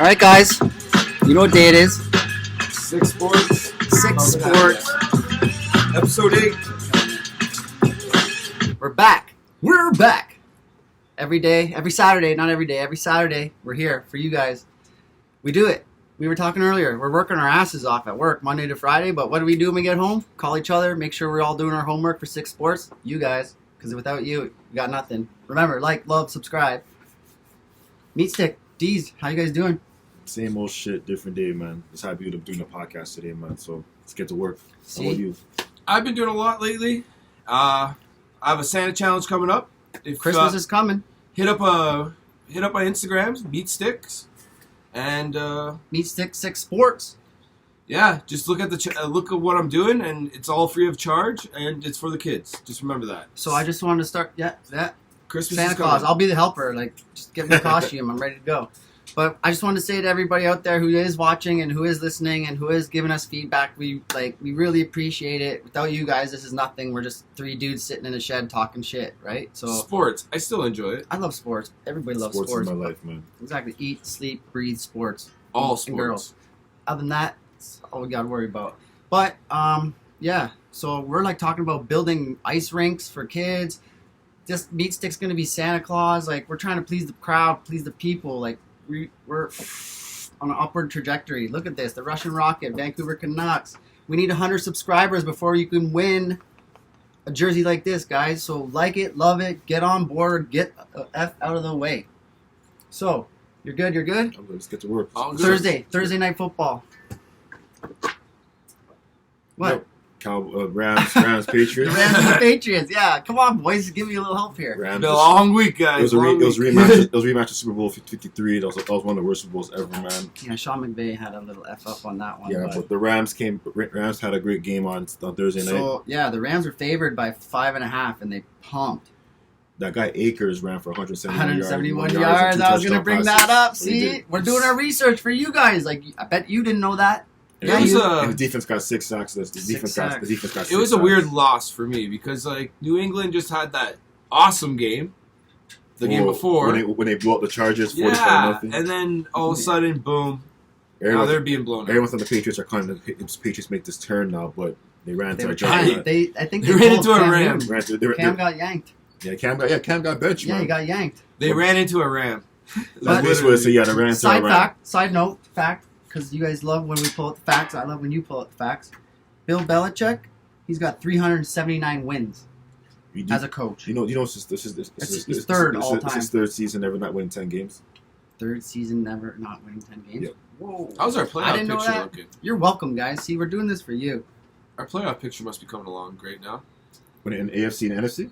All right, guys. You know what day it is? 6sports. 6sports. Episode 8. We're back. We're back. Every day, every Saturday, not every day, every Saturday, we're here for you guys. We do it. We were talking earlier. We're working our asses off at work Monday to Friday, but what do we do when we get home? Call each other, make sure we're all doing our homework for 6 Sports. You guys, because without you, we got nothing. Remember, like, love, subscribe. Meat Stick, D's, how you guys doing? Same old shit, different day, man. Just happy to be doing the podcast today, man. So let's get to work. See? How about you? I've been doing a lot lately. I have a Santa challenge coming up. If, Christmas is coming. hit up my Instagrams, Meat Sticks, and Meat Stick 6 Sports. yeah, just look at look at what I'm doing, and it's all free of charge, and it's for the kids. Just remember that. So I just wanted to start, that. Christmas Santa is coming. Claus. I'll be the helper. Like, just give me a costume. I'm ready to go. But I just wanted to say to everybody out there who is watching and who is listening and who is giving us feedback, we really appreciate it. Without you guys, this is nothing. We're just 3 dudes sitting in a shed talking shit, right? So Sports. I still enjoy it. I love sports. Everybody loves Sports sports. in my life, man. Exactly. Eat, sleep, breathe sports. All And sports. girls. Other than that, that's all we got to worry about. But yeah. So we're like talking about building ice rinks for kids. This Meat Stick's gonna be Santa Claus. Like, we're trying to please the crowd, please the people. Like, we're on an upward trajectory. Look at this, the Russian Rocket, Vancouver Canucks. We need 100 subscribers before you can win a jersey like this, guys. So like it, love it, get on board, get the F out of the way. So, you're good, you're good? I'm good. Let's get to work. All good. Thursday night football. What? Yep. Rams, Patriots. The Rams and the Patriots, yeah. Come on, boys, give me a little help here. Rams. Been a long week, It guys. was a rematch of Super Bowl 53. That was one of the worst Super Bowls ever, man. Yeah, Sean McVay had a little F up on that one. Yeah, but the Rams had a great game on Thursday night. So, yeah, the Rams were favored by 5.5, and they pumped. That guy Akers ran for 171 yards. I was going to bring that up. See, we're doing our research for you guys. Like, I bet you didn't know that. Yeah, it was and the defense got 6 sacks. The defense got 6 It was a sacks. weird loss for me because like New England just had that awesome game, the game before. when they blew up the Chargers 45-0. Yeah, and then all of a sudden, boom! Now Everyone, they're being blown up. everyone thought the Patriots are kind of the Patriots make this turn now, but they ran They into were a trying. giant. I think They they ran pulled into a Cam Ram. Newton. Cam got yanked. Cam got benched, Yeah, man. he got yanked. They ran into a Ram. But- This was, so yeah, the Rams are around. Side note, fact, because you guys love when we pull out the facts. I love when you pull out the facts. Bill Belichick, he's got 379 wins as a coach. You know, this is He's third all This is time. his third season ever not winning 10 games. Third season never not winning 10 games. Yep. Whoa. How's our I playoff didn't know picture that. looking? You're welcome, guys. See, we're doing this for you. Our playoff picture must be coming along great now. When in AFC and NFC.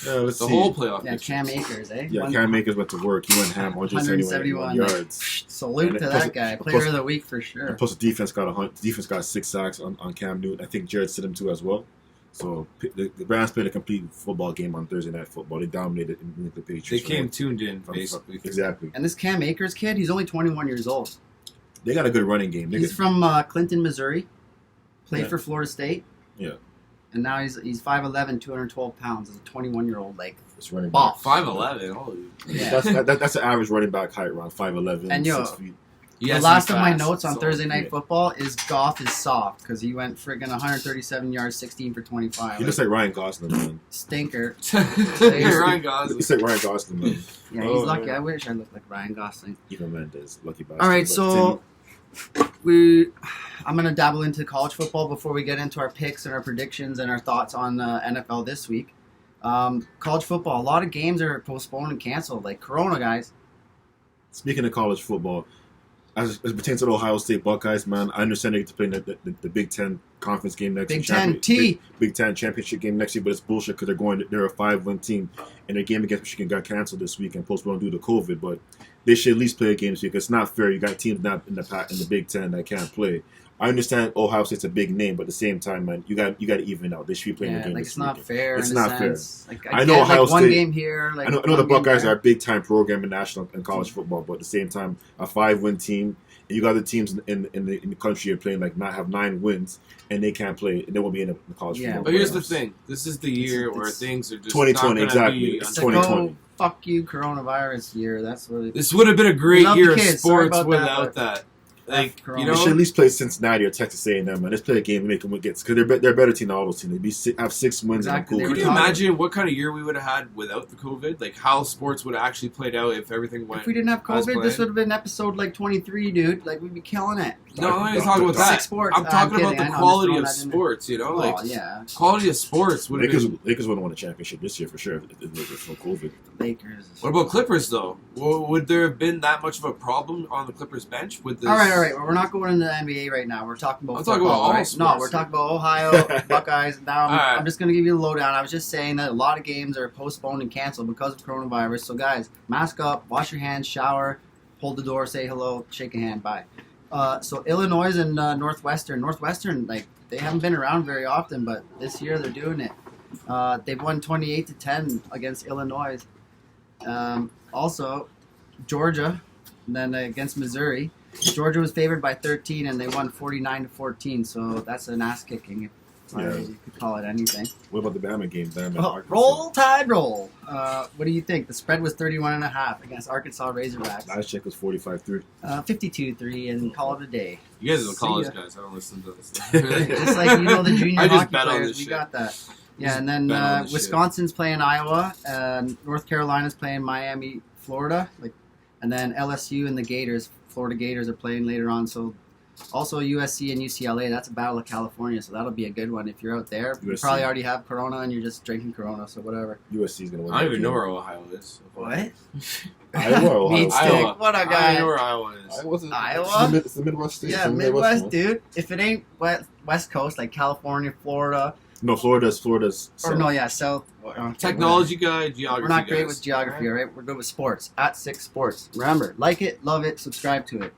Yeah, let's The see. whole playoff Yeah, picture. Cam Akers, eh? Yeah, Cam Akers went to work. He went ham 171 yards. Salute And to plus- that guy. plus- Player of the week for sure. And plus, the defense got 6 sacks on Cam Newton. I think Jared Stidham too as well. So the Rams played a complete football game on Thursday Night Football. They dominated the Patriots. They came tuned in, basically. Exactly. And this Cam Akers kid, he's only 21 years old. They got a good running game. He's from Clinton, Missouri. Played Yeah. for Florida State. Yeah. And now he's 5'11", 212 pounds as a 21-year-old. Like, It's running Ball. back. 5'11". Holy. Yeah. That's the average running back height, around 5'11", And 6 feet. He the has to last be of my fast. notes on So- Thursday Night yeah. Football is Goff is soft because he went friggin' 137 yards, 16 for 25. He looks like Ryan Gosling, man. Stinker. Ryan Gosling. He looks like Ryan Gosling, man. Yeah, he's lucky. I wish I looked like Ryan Gosling. Even Mendez, lucky bastard. All right, But so I'm gonna dabble into college football before we get into our picks and our predictions and our thoughts on NFL this week. College football, a lot of games are postponed and canceled, like Corona, guys. speaking of college football, as it pertains to the Ohio State Buckeyes, man, I understand they get to play the Big Ten conference game next Big year. Ten T. Big Ten championship game next year, but it's bullshit because they're a 5-win team, and their game against Michigan got canceled this week and postponed due to COVID. But they should at least play a game this week. It's not fair. You got teams not in the Big Ten that can't play. I understand Ohio State's a big name, but at the same time, man, you got to even out. They should be playing the Yeah, game like this it's not weekend. fair. It's in not a fair. sense. Like, I know get, Ohio like, one State- game here. Like I know one the game Buckeyes there. are a big time program in national and college football, but at the same time, a 5-win team. And you got the teams in the country are playing like not have 9 wins, and and they can't play. They won't be in the college Yeah, football. But here's the playoffs. thing: this is the year where It's- things are just 2020, not gonna exactly. be It's It's on- like, 2020. oh, fuck you, coronavirus year. That's what it This would have been a great love year the of kids. Sorry sports about that, without but- that. Like Corona. you They should know, at least play Cincinnati or Texas A&M, man. Let's play a game and make them get because they're a better team than all those teams. They'd have 6 wins Exactly. and They I'm could were you cool. talking- imagine what kind of year we would have had without the COVID? Like how sports would have actually played out if everything went. If we didn't have as COVID, this planned? would have been episode like 23, dude. Like we'd be killing it. No, I'm not even talking about that. 6 sports. I'm talking kidding. about I the know, I'm quality just of throwing that in there. sports. You know, like Oh yeah, quality of sports would have Lakers been. would have won a championship this year for sure if there's no COVID. Lakers. What about Clippers though? Would there have been that much of a problem on the Clippers bench with this? All right. Well, we're not going into the NBA right now. We're talking about. I'm talking football, about all right? sports No, we're here. talking about Ohio Buckeyes. Now All right. I'm just going to give you the lowdown. I was just saying that a lot of games are postponed and canceled because of coronavirus. So guys, mask up, wash your hands, shower, hold the door, say hello, shake a hand, bye. So Illinois and Northwestern, like they haven't been around very often, but this year they're doing it. They've won 28-10 against Illinois. Also, Georgia, and then against Missouri. Georgia was favored by 13, and they won 49-14. So that's an ass kicking, if Yeah. you could call it anything. What about the Bama game? Bama, Oh, Arkansas. roll Tide, roll. What do you think? The spread was 31.5 against Arkansas Razorbacks. Last check was 45-3. 52-3, and call it a day. You guys are the See college ya. guys. I don't listen to this. Just like the junior I just hockey bet on players, this we shit. got that. Yeah, Just and then bet on this Wisconsin's playing Iowa, North Carolina's playing Miami, Florida, and then LSU and the Gators, Florida Gators, are playing later on. So also USC and UCLA, that's a battle of California, so that'll be a good one if you're out there. You USC. probably already have Corona and you're just drinking Corona, so whatever. USC's gonna win. I don't that even know game. where Ohio is. What? Iowa or Ohio Meat State? stick. What a I don't guy. know where Iowa is. Iowa's Iowa? It's the Midwest state. Yeah, It's the Midwest, one. dude. If it ain't West Coast, like California, Florida, No, Florida's. or South. no, yeah, South. Okay, Technology guy, geography. We're not great guys. with geography, all right? We're good with sports. At 6 Sports. Remember, like it, love it, subscribe to it.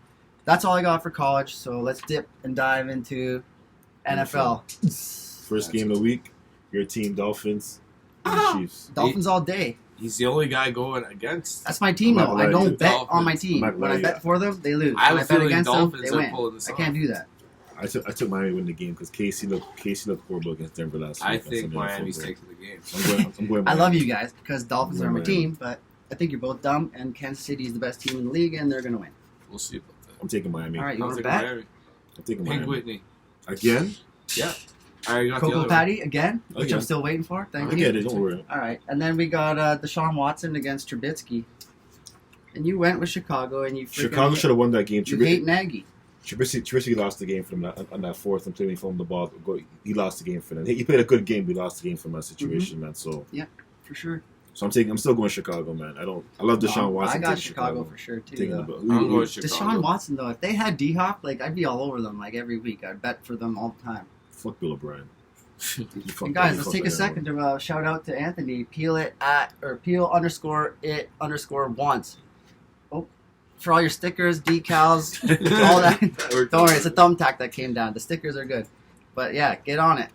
That's all I got for college, so let's dip and dive into NFL. First game of the week. Your team, Dolphins. Ah! Chiefs. Dolphins all day. He's the only guy going against. That's my team, I'm though. not I gonna lie to don't you. bet Dolphins. on my team. I'm not gonna When lie I to bet you. for them, they lose. I have When a I bet feeling against them, Dolphins they are win. pulling this I off. can't do that. I took Miami to win the game because Casey looked horrible against Denver last week. I on think Sunday Night Miami's Football. taking the game. I'm going I Miami. love you guys because Dolphins are my Miami. team, but I think you're both dumb, and Kansas City is the best team in the league, and they're going to win. We'll see about that. I'm taking Miami. All right, you I'll want to take bet? Miami. I'm taking Pink Miami. Whitney. Again? I already got the Coco other one. Patty again, which Again. I'm still waiting for. Thank I you. get it. Don't worry. All right, and then we got Deshaun Watson against Trubisky, and you went with Chicago, and you freaking Chicago should have won that game. you hate Nagy. Trubisky lost the game for them on that fourth and play when he fumbled the ball. He lost the game for them. He played a good game, but he lost the game from that situation, man. So For sure. I'm still going Chicago, man. I love Deshaun Watson. I got taking Chicago for sure too. Taking Though. the- I'm going Chicago. Deshaun Watson though, if they had D-Hop, like I'd be all over them like every week. I'd bet for them all the time. Fuck Bill O'Brien. And guys, let's take a second to shout out to Anthony. Peel_it_once. Oh, for all your stickers, decals, all that. Don't worry, it's a thumbtack that came down. The stickers are good, but yeah, get on it.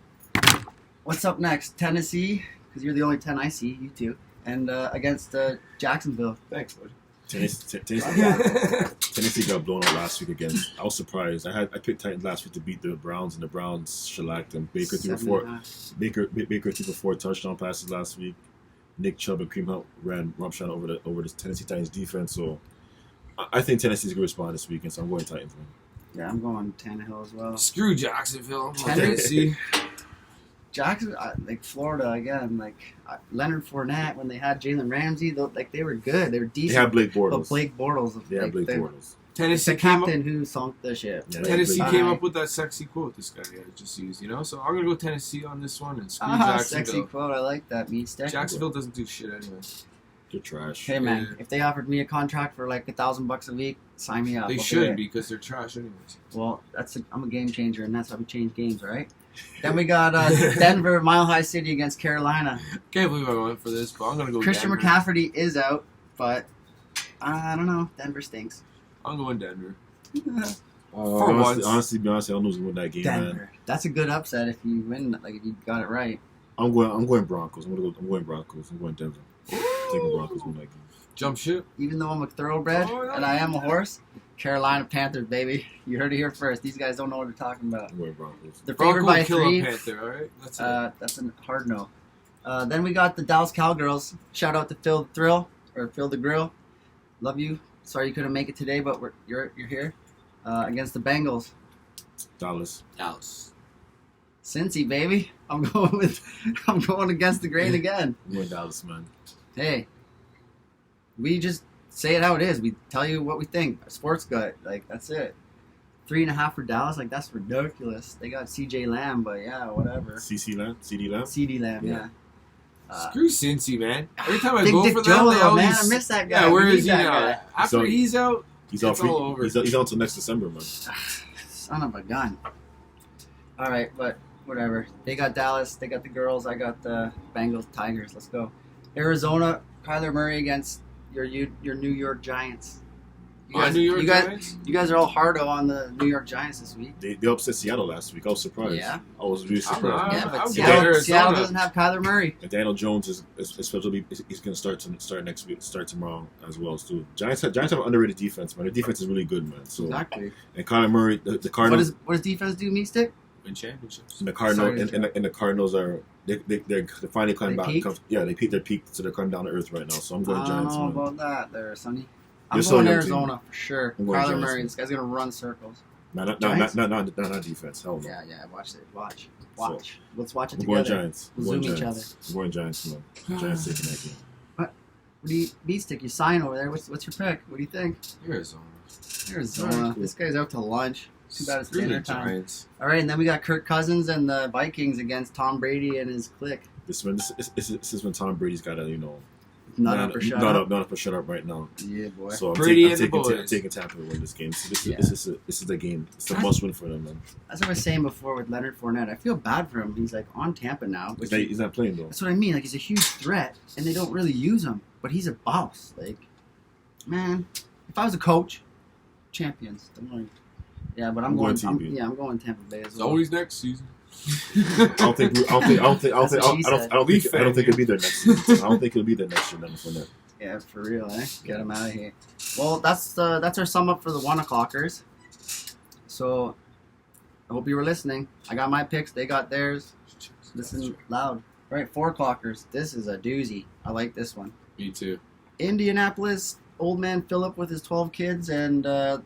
What's up next? Tennessee, because you're the only 10 I see. You two, and against Jacksonville. Thanks, buddy. Tennessee got blown out last week again. I was surprised. I picked Titans last week to beat the Browns, and the Browns shellacked them. Baker threw for 4 touchdown passes last week. Nick Chubb and Kareem Hunt ran shot over the Tennessee Titans defense. So I think Tennessee's gonna respond this weekend. So I'm going Titans. Man. Yeah, I'm going Tannehill as well. Screw Jacksonville. I'm going Tennessee. Tennessee. Jackson, like Florida again, like Leonard Fournette when they had Jalen Ramsey, they were good. They were They decent. have Blake Bortles. But Blake Bortles, They have Blake the Bortles. Tennessee the came up. captain who sunk the ship. Yeah, Tennessee Blake came Bye. up with that sexy quote this guy just used, So I'm gonna go Tennessee on this one and screw Sexy Jacksonville. quote. I like that. Meat stick. Jacksonville doesn't do shit anyway. They're trash. Hey man, Yeah. if they offered me a contract for like $1,000 a week, sign me up. They I'll do should it. because they're trash anyways. Well, I'm a game changer, and that's how we change games, right? Then we got Denver, Mile High City against Carolina. Can't believe I went for this, but I'm gonna go Christian Denver. McCaffrey is out, but I don't know. Denver stinks. I'm going Denver. Honestly, be honest, I don't know who's gonna win that game, man. Denver. That's a good upset if you win. Like if you got it right. I'm going Broncos. I'm going Broncos. I'm going Denver. I'm taking Broncos win that game. Jump ship. Even though I'm a thoroughbred Oh, no, and I am a horse, Carolina Panthers, baby. You heard it here first. These guys don't know what they're talking about. I'm going Broncos. They're favored by kill 3. a Panther, all right? That's it. That's a hard no. Then we got the Dallas Cowgirls. Shout out to Phil the Thrill or Phil the Grill. Love you. Sorry you couldn't make it today, but you're here against the Bengals. Dallas. Cincy, baby. I'm going against the grain again. I'm going Dallas, man. Hey, we just say it how it is. We tell you what we think. Sports gut, like that's it. 3.5 for Dallas, like that's ridiculous. They got C.J. Lamb, but yeah, whatever. CeeDee Lamb? CD Lamb? C.D. Lamb, yeah. Screw Cincy, man. Every time I Big go Dick for Joe, them, they though, always... man. I miss that guy. Yeah, where We is need he that now? guy. After he's out, He's out it's all over. He's out until next December, man. Son of a gun. All right, but whatever. They got Dallas. They got the girls. I got the Bengals, Tigers. Let's go. Arizona, Kyler Murray against your New York Giants. You guys are all hardo on the New York Giants this week. They upset Seattle last week. I was surprised. Yeah. I was really surprised. Yeah, but I'll Seattle, get Seattle Arizona. doesn't have Kyler Murray. And Daniel Jones is especially he's going to start next week, start tomorrow as well too. Giants have an underrated defense, man. Their defense is really good, man. So Exactly. and Kyler Murray, the Cardinals. What does defense do, Meat Stick? Win championships. And the Cardinals Sorry, and the Cardinals are they're finally coming They back. peaked? Yeah, they peaked their peak, so they're coming down to earth right now. So I'm going I Giants, don't know man. about that there, Sonny. I'm You're so going young, Arizona for sure. I'm going Kyler Giants, Murray, man. this guy's gonna run circles. Not Giants? not defense. Hell no. Yeah, watch it. Watch. Let's watch it I'm going together. Giants. We'll I'm going zoom each Giants. I'm going Giants, man. Giants taking that game. What do you Meat Stick? You sign over there. What's your pick? What do you think? Arizona. Arizona. This guy's out to lunch. Too bad it's Screw dinner the time. Giants. All right, and then we got Kirk Cousins and the Vikings against Tom Brady and his clique. This is when Tom Brady's got to Not up or shut not up. up or shut up right now. Yeah, boy. So I'm Brady and the taking boys. taking Tampa to win this game. So this Yeah. is the game. It's a must win for them, man. That's what I was saying before with Leonard Fournette. I feel bad for him. He's like on Tampa now. He's not playing though. That's what I mean. Like he's a huge threat, and they don't really use him. But he's a boss. Like, man, if I was a coach, champions. Don't worry. Yeah, but I'm going. I'm going Tampa Bay as It's well. always next season. I don't think he'll be there next season. I don't think he'll be there next year. Then for that. Yeah, for real, eh? Get him out of here. Well, that's our sum up for the 1 o'clockers. So, I hope you were listening. I got my picks. They got theirs. Listen loud. All right, 4 o'clockers. This is a doozy. I like this one. Me too. Indianapolis, old man Philip with his 12 kids and the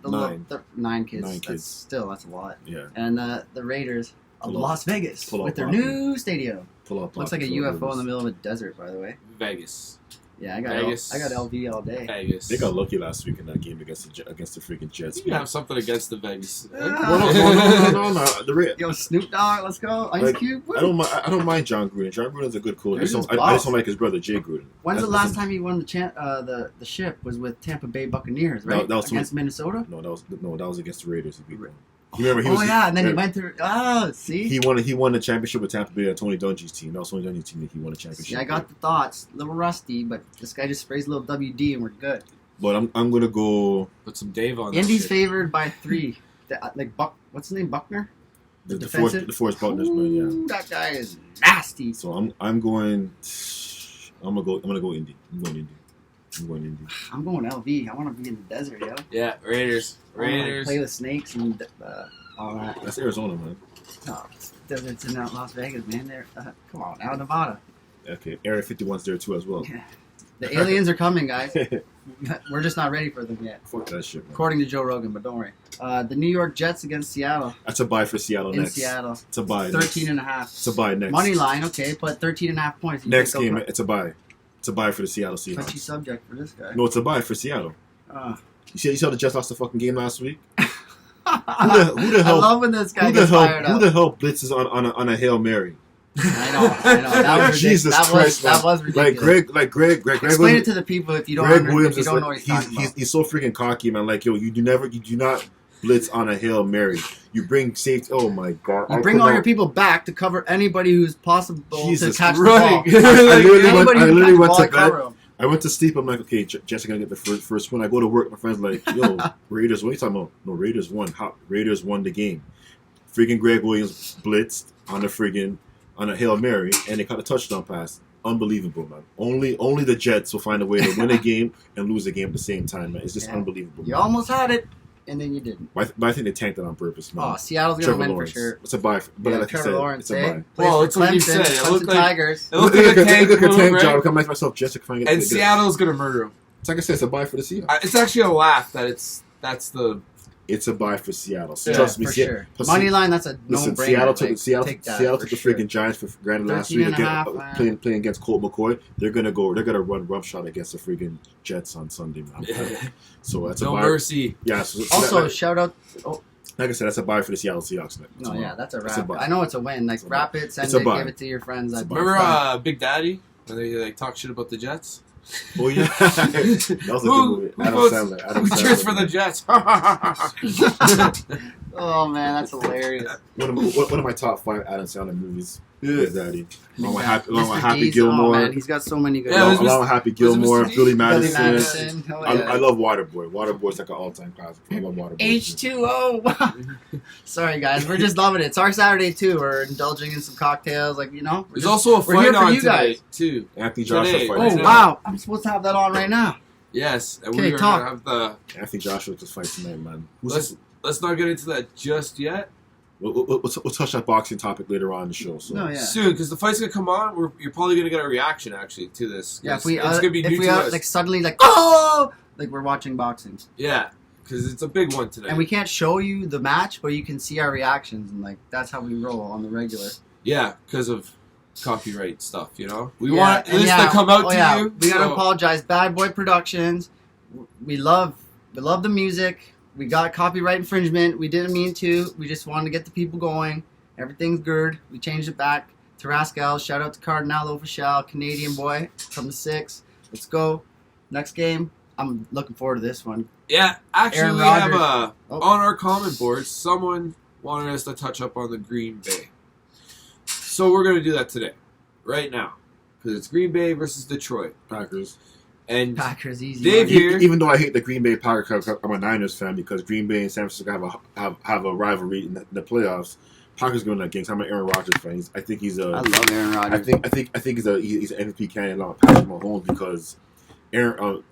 9 kids. 9 kids. That's a lot. Yeah. And the Raiders of Pull up. Las Vegas Pull up with their blocking. new stadium. Pull up. Looks like a UFO in the middle of a desert, by the way. Vegas. Yeah, I got Vegas. LV all day. Vegas. They got lucky last week in that game against the freaking Jets. You can have something against the Vegas. No. Yo, Snoop Dogg, let's go. Ice Like, Cube. I don't mind John Gruden. John Gruden's a good coach. I just don't like his brother Jay Gruden. When's the That's- last time he won the ship? Was with Tampa Bay Buccaneers, right? That was against Minnesota. No, that was against the Raiders. He beat them. You remember And then he went through. Oh, see. He won the championship with Tampa Bay on Tony Dungy's team. That was Tony Dungy's team that he won the championship. Yeah, I got the thoughts. A little rusty, but this guy just sprays a little WD and we're good. But I'm gonna go Put some Dave on that Indy's shit. favored by 3. What's his name? Buckner. the defensive? Forest Buckners, man. Yeah. Ooh, that guy is nasty. So I'm gonna go Indy. I'm going Indy. I'm going LV. I want to be in the desert, yo. Yeah, Raiders. I wanna Raiders. play with snakes and all that. That's Arizona, man. Oh, deserts in Las Vegas, man. They're come on, out of Nevada. Okay, Area 51's there too as well. Yeah. The aliens are coming, guys. We're just not ready for them yet. Fuck that shit, man. According to Joe Rogan, but don't worry. The New York Jets against Seattle. That's a buy for Seattle In next. Seattle. It's a buy. 13.5. It's a buy next. Money line, okay, but 13.5 points. You Next think game, they'll- it's a buy. It's a buy for the Seattle Touchy Seahawks. subject for this guy. No, it's a buy for Seattle. You saw the Jets lost the fucking game last week. Who the hell- I love when this guy gets fired Who up. the hell blitzes on a Hail Mary? I know. That was Jesus ridiculous. Christ, that was ridiculous. Greg Explain Williams, it to the people if you don't, Greg if Williams you is don't know like, what he's talking about. he's so freaking cocky, man. Like, yo, you do not blitz on a Hail Mary. You bring safety. Oh my god! You bring all your people back to cover anybody who's possible Jesus to catch running. the ball. I literally Anybody who went catches the to ball, cover bed. him. I went to sleep. I'm like, okay, Jets are gonna get the first win. I go to work. My friend's like, yo, Raiders. What are you talking about? No, Raiders won. Raiders won the game. Freaking Greg Williams blitzed on a Hail Mary, and they caught a touchdown pass. Unbelievable, man. Only the Jets will find a way to win a game and lose a game at the same time, man. It's just unbelievable. You Man. almost had it. and then you didn't. But I think they tanked it on purpose, man. Oh, Seattle's Trevor gonna win Lawrence. for sure. It's a buy. But Yeah, like I Trevor said, Lawrence, it's a buy. Plays Well, for it's what you Clemson, said. It Clemson looked like- Tigers. It looked like a tank Look at move, tank right? job. Come make myself Jessica. And Seattle's gonna murder him. It's like I said, it's a buy for the Seahawks. It's actually a laugh that that's the. It's a buy for Seattle. So Yeah, trust me, for Seattle. sure. Plus, Money line, that's a Listen, no-brainer. Seattle took Like, Seattle take that took for the sure. freaking Giants for granted last 13 week and a again, half, man. playing against Colt McCoy. They're gonna run roughshod against the freaking Jets on Sunday, man. So that's a No buy. mercy. Yeah. So Also, like, shout out. Oh, like I said, that's a buy for the Seattle Seahawks. no, yeah, that's a It's a wrap. buy. I know it's a win. Like, It's a wrap buy. it, send It's a it, buy. give it to your friends. It's a buy. Remember Big Daddy when they like talk shit about the Jets? Oh yeah, that was a good movie. Adam Sandler. Adam Who cheers for Sandler. the Jets? Oh man, that's hilarious. One of my top 5 Adam Sandler movies. Big Daddy. Along with Happy Mr. Deeds, Gilmore. Oh man, he's got so many good. Yeah, ones. was along with Happy was it Gilmore, Mr. D? Billy Billy Madison. Madison. Oh, yeah. I love Waterboy. Waterboy's like an all-time classic. I love Waterboy. H2O. Sorry guys, we're just loving it. It's our Saturday too. We're indulging in some cocktails, like we're There's just- also a we're here fight for on you today guys. too. Anthony Joshua Today. fighting. Oh Right now. wow, I'm supposed to have that on right now. Yes, and Okay, we're talk. gonna have the. Anthony Joshua just fight tonight, man. Let's not get into that just yet. We'll touch that boxing topic later on in the show. So. No, yeah. Soon, because the fight's gonna come on. You're probably gonna get a reaction actually to this. Yeah, if we it's gonna be if new we to us. like suddenly like oh like we're watching boxing Yeah, because it's a big one today. and we can't show you the match, but you can see our reactions and like that's how we roll on the regular. Yeah, because of copyright stuff. You know, we Yeah, want and this yeah, to come out oh, to yeah, you. We gotta so- apologize, Bad Boy Productions. We love the music. We got copyright infringement. We didn't mean to. We just wanted to get the people going. Everything's good. We changed it back to Rascal. Shout out to Cardinal Official, Canadian boy from the 6. Let's go. Next game. I'm looking forward to this one. Yeah, actually, Aaron we have Rodgers. Oh. on our comment board. Someone wanted us to touch up on the Green Bay, so we're gonna do that today, right now, because it's Green Bay versus Detroit, Packers. and Packers easy. Dave money. here- Even though I hate the Green Bay Packers, I'm a Niners fan because Green Bay and San Francisco have a rivalry in the playoffs. Packers going that game. I'm an Aaron Rodgers fan. I think he's a. I love Aaron Rodgers. I think he's an MVP candidate along with Patrick Mahomes because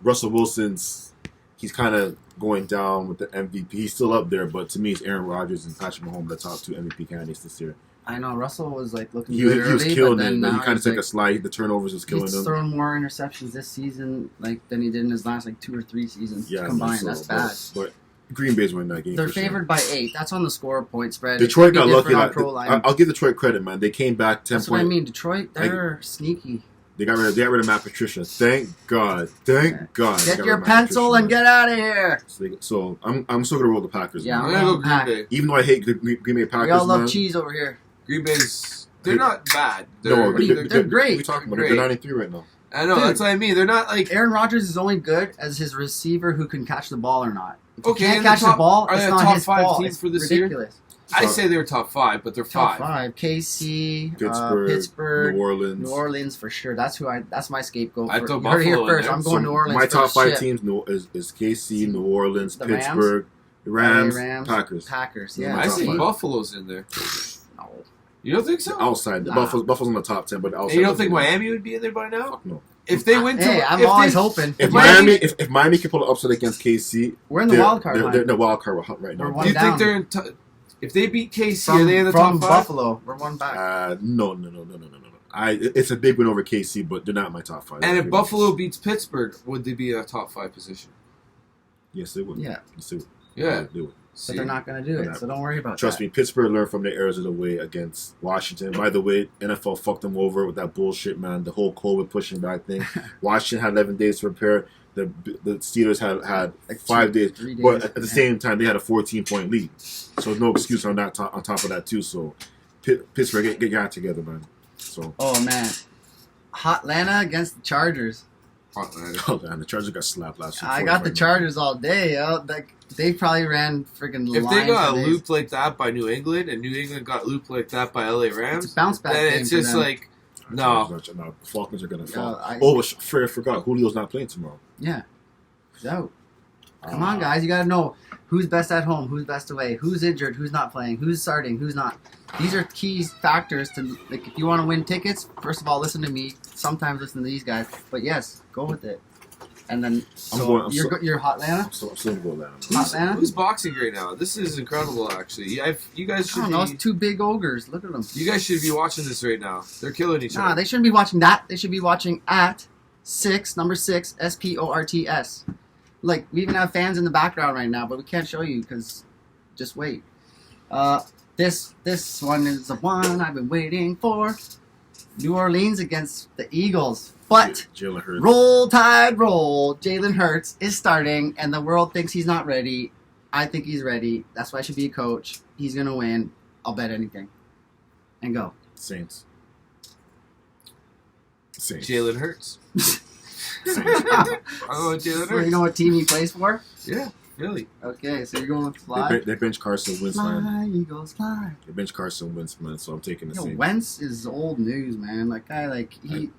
Russell Wilson's he's kind of going down with the MVP. He's still up there, but to me, it's Aaron Rodgers and Patrick Mahomes the top 2 MVP candidates this year. I know Russell was like looking He good was early, killing but it, then but he now kind of he's took like, a slide. The turnovers was killing he's him. thrown more interceptions this season like than he did in his last like 2 or 3 seasons Yeah, combined. so, That's bad. But Green Bay's winning that game. They're for sure. favored by 8. That's on the score point spread. Detroit It could got be lucky. different on Like, Pro Line. I'll give Detroit credit, man. They came back 10 That's what I points. mean. Detroit, they're sneaky. They got rid of Matt Patricia. Thank God. Thank God. they Get got your rid of Matt pencil Patricia, and get out of here. So I'm still gonna roll the Packers. Yeah, man. I'm gonna go Pack. Green Bay. Even though I hate the Green Bay Packers, We all love man. cheese over here. Green Bay's they're not bad. No, They're great. We're talking about Great. they're 93 right now. I know Dude. that's what I mean. They're not like Aaron Rodgers is only good as his receiver who can catch the ball or not. If Okay, he can't and the catch the top- ball, are it's they a not top his 5 fault. team It's for this year? ridiculous. I say they were top 5, but they're Top 5. 5. KC, Pittsburgh, Pittsburgh, New Orleans. New Orleans for sure. That's my scapegoat. I For, throw you heard it here Buffalo in first. there. I'm going New Orleans. My for top the 5 ship. teams is KC, New Orleans, The Rams? Pittsburgh, Rams, Rams, Packers. Packers. Yeah, Yeah, my I top see 5. Buffalo's in there. No. You don't think so? Outside, Nah. Buffalo's in the top 10, but outside. And you don't think Buffalo- Miami would be in there by now? Fuck no. If they went to, Hey, I'm if always they, hoping. If Miami- Miami can pull an upset against KC, We're in the wild card They're line. in the wild card hunt right now. We're Do one you down. think they're in? If they beat KC, From, are they in the from top 5? Buffalo. We're one back. No. It's a big win over KC, but they're not in my top 5. And if Buffalo beats Pittsburgh, would they be in a top 5 position? yes, they would. Yeah, Yes, they would. Yeah. They would. but they're not going to do They're it, not. so don't worry about Trust that. me, Pittsburgh learned from their errors of the way against Washington. By the way, NFL fucked them over with that bullshit, man. The whole COVID pushing back thing. Washington had 11 days to prepare. The Steelers had Like 5 days. 3 days. But at the Yeah. same time, they had a 14-point lead. So no excuse on that. On top of that, too. So Pittsburgh, get your act together, man. So Oh, man. Atlanta against the Chargers. oh man, the Chargers got slapped last week. I got the 45-9. Chargers all day, yo. Like, they probably ran freaking If they lines got for days. looped like that by New England, and New England got looped like that by LA It's Rams, a bounce back then game it's for just them. like no. The Falcons are gonna fall. I Forgot Julio's not playing tomorrow. Yeah. He's out. Come on, guys. You got to know who's best at home, who's best away, who's injured, who's not playing, who's starting, who's not. These are key factors to, like, if you want to win tickets, first of all, listen to me. Sometimes listen to these guys. But yes, go with it. And then you're hot Atlanta. I'm still going Atlanta. Hot Atlanta. Who's boxing right now? This is incredible, actually. You guys I should don't know. It's two big ogres. Look at them. You guys should be watching this right now. They're killing each Nah, other. they shouldn't be watching that. They should be watching at 6 sports. Like, we even have fans in the background right now, but we can't show you because just wait. This one is the one I've been waiting for. New Orleans against the Eagles. But Jalen Hurts. roll tide roll. Jalen Hurts is starting, and the world thinks he's not ready. I think he's ready. That's why I should be a coach. He's gonna win. I'll bet anything. And go. Saints. Jalen Hurts. Saints. I don't know Jalen So you Hurts. know what team he plays for? Yeah, really. Okay, so you're going with Fly. They bench Carson Wentz, man. Fly, Eagles, fly. They bench Carson Wentz, man. So I'm taking the Yo, Saints. Wentz is old news, man. Like guy, like he,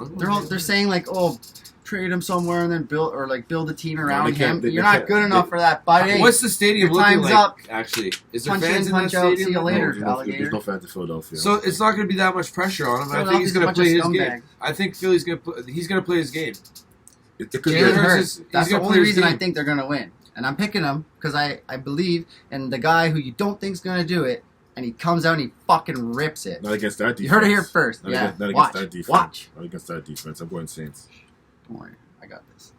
I they're saying like, oh, trade him somewhere and then build a team around they can't- him. they You're not can't- good enough for that, buddy. What's the stadium Your looking time's like? up. Actually, is there Punch fans in, in that punch out, stadium? see you later. There's alligator. no fans in Philadelphia. So it's not going to be that much pressure on him. I think he's going to play his game. I think Philly's going to he's going to play his game. it could be Jalen Hurts Hurts. is- he's That's the gonna only play his reason I game. think they're gonna win, and I'm picking him because I believe in the guy who you don't think's gonna do it, and he comes out and he fucking rips it. not against that defense. You heard it here first. Not Yeah, against, not watch, against that defense. watch. Not against that defense. I'm going Saints. Don't worry, I got this.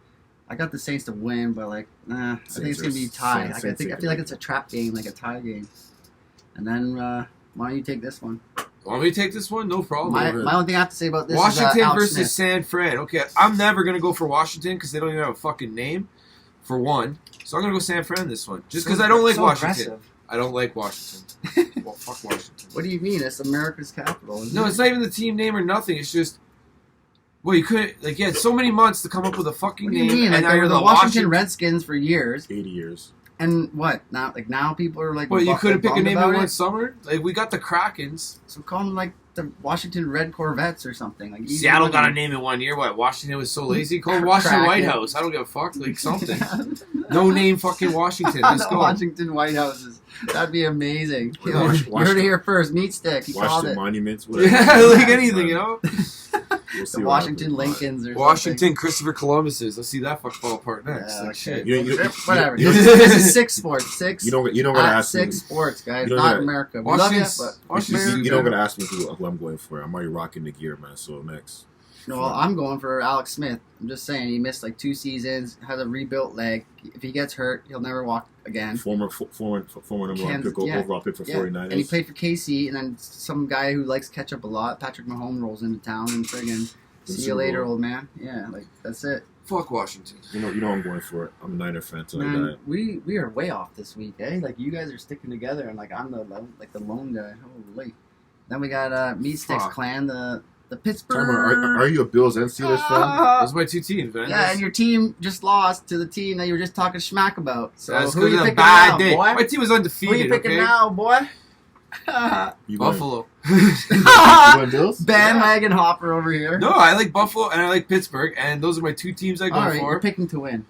I got the Saints to win, but like, I think Saints it's gonna be are- tie. Saints- Like, Saints I take feel like it. it's a trap game, like a tie game. And then why don't you take this one? Want me to take this one? No problem. My ahead. only thing I have to say about this Washington is Alex versus Smith. San Fran. Okay, I'm never going to go for Washington because they don't even have a fucking name, for one. So I'm going to go San Fran this one. Just because I don't like So Washington. aggressive. I don't like Washington. Well, fuck Washington. What do you mean? It's America's capital. Isn't No, it? it's not even the team name or nothing. It's just, well, you couldn't, like, you had so many months to come up with a fucking What do you name, mean? and Like, now they you're were the the Washington Washington. Redskins for years, 80 years. and what now? Like now, people are like, Well, you couldn't pick a bummed name about in it. one summer. Like, we got the Krakens. So call them like the Washington Red Corvettes or something. Like easy Seattle got a looking. name in 1 year. What? Washington was so lazy. Call them Washington Kraken. White House. I don't give a fuck. Like something. No name, fucking Washington. Let's The go. Washington White Houses. That'd be amazing. Or You know, you heard it here first. Meat stick. He called Washington it. Monuments. Whatever. Yeah, like anything, you know. We'll see The what Washington happens. Lincolns or Washington Christopher Columbus's. Let's see that fuck fall apart next. Yeah, Like, okay. shit. Whatever. You, This is 6 Sports. 6. you don't gotta at ask me. 6 Sports, guys. You don't Not gotta- America. We love you, Washington's- but Washington's You don't gotta ask me who I'm going for. I'm already rocking the gear, man. So next. no. I'm going for Alex Smith. I'm just saying he missed like 2 seasons. Has a rebuilt leg. If he gets hurt, he'll never walk again. Former number one Kansas- pick, yeah. overall pick for Yeah, 49ers. and he played for KC, and then some guy who likes ketchup a lot, Patrick Mahomes, rolls into town and friggin' see you Super later, Bowl. old man. Yeah, like that's it. Fuck Washington. You know I'm going for it. I'm a Niner fan, so I got Man, it. we are way off this week, eh? Like you guys are sticking together, and like I'm the lone guy. Holy. Then we got Meat Sticks Fuck. Clan, the Pittsburgh. Timer, are you a Bills and Steelers fan? Those are my two teams, man. Yeah, and your team just lost to the team that you were just talking smack about. So That's who are because you of a picking bad now, day. boy? My team was Who are you undefeated. picking Okay. now, boy? You going, Buffalo. you going Bills? Bandwagon hopper over here. No, I like Buffalo and I like Pittsburgh, and those are my two teams I go All right, for. you're picking to win.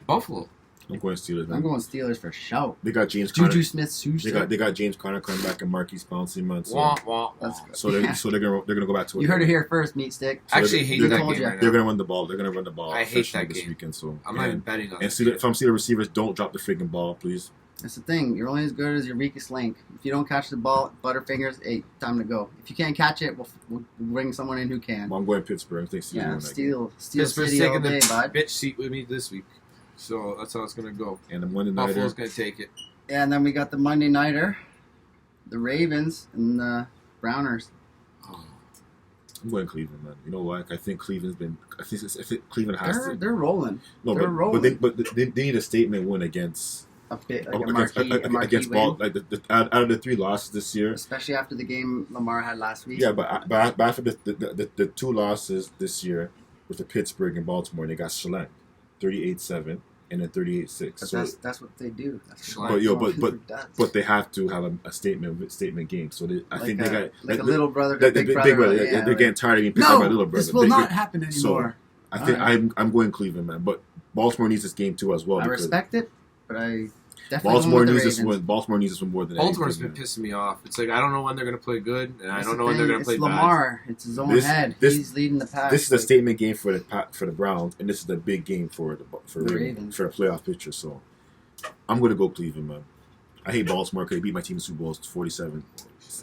Buffalo. I'm going Steelers, man. I'm going Steelers for show. They got James Conner. Juju Smith-Schuster. They got James Conner coming back and Marquise Pouncey, man. So, Wah, wah, Let's wah. go. so they're gonna go back to it. You heard it here first, Meat Stick. I actually hate they're that told game you. right They're now. gonna run the ball. They're gonna run the ball. I hate officially that this game. weekend. So I'm not even betting on and it. if I'm Steelers receivers, don't drop the freaking ball, please. That's the thing. You're only as good as your weakest link. If you don't catch the ball, Butterfingers, hey, time to go. If you can't catch it, we'll bring someone in who can. I'm going Pittsburgh. I think Steelers Yeah, win that game. Steel Pittsburgh's City all taking day, the bud. bitch seat with me this week. So that's how it's going to go. And the Monday nighter. Buffalo's going to take it. Yeah, and then we got the Monday Nighter, the Ravens, and the Browners. I'm going Cleveland, man. You know what? I think Cleveland's been. I think Cleveland has to. They're rolling. No, they're rolling. but they need a statement win against A bit like a marquee against win, ball like out of the 3 losses this year. especially after the game Lamar had last week. Yeah, but after the 2 losses this year with the Pittsburgh and Baltimore, they got shellacked 38-7 and then 38-6. But So, that's what they do. That's But, what yo, Pittsburgh does. but they have to have a statement game. So I like think a, they got like a little brother, the big big brother. brother. yeah, They're like, getting tired of being picked on by little no, brother. this will not happen anymore. I think All right. I'm going Cleveland, man. But Baltimore needs this game too as well. I because respect it, but I Definitely Baltimore going with needs the this Ravens. win. Baltimore needs this one more than Baltimore's been anything. pissing me off. It's like I don't know when they're going to play good, and I That's don't the know when they're thing, going to play it's bad. Lamar. It's his own head. He's leading the pack. This is a statement game for the Browns, and this is the big game for the Ravens. for the playoff picture. So I'm going to go Cleveland, man. I hate Baltimore because they beat my team in the Super Bowl 47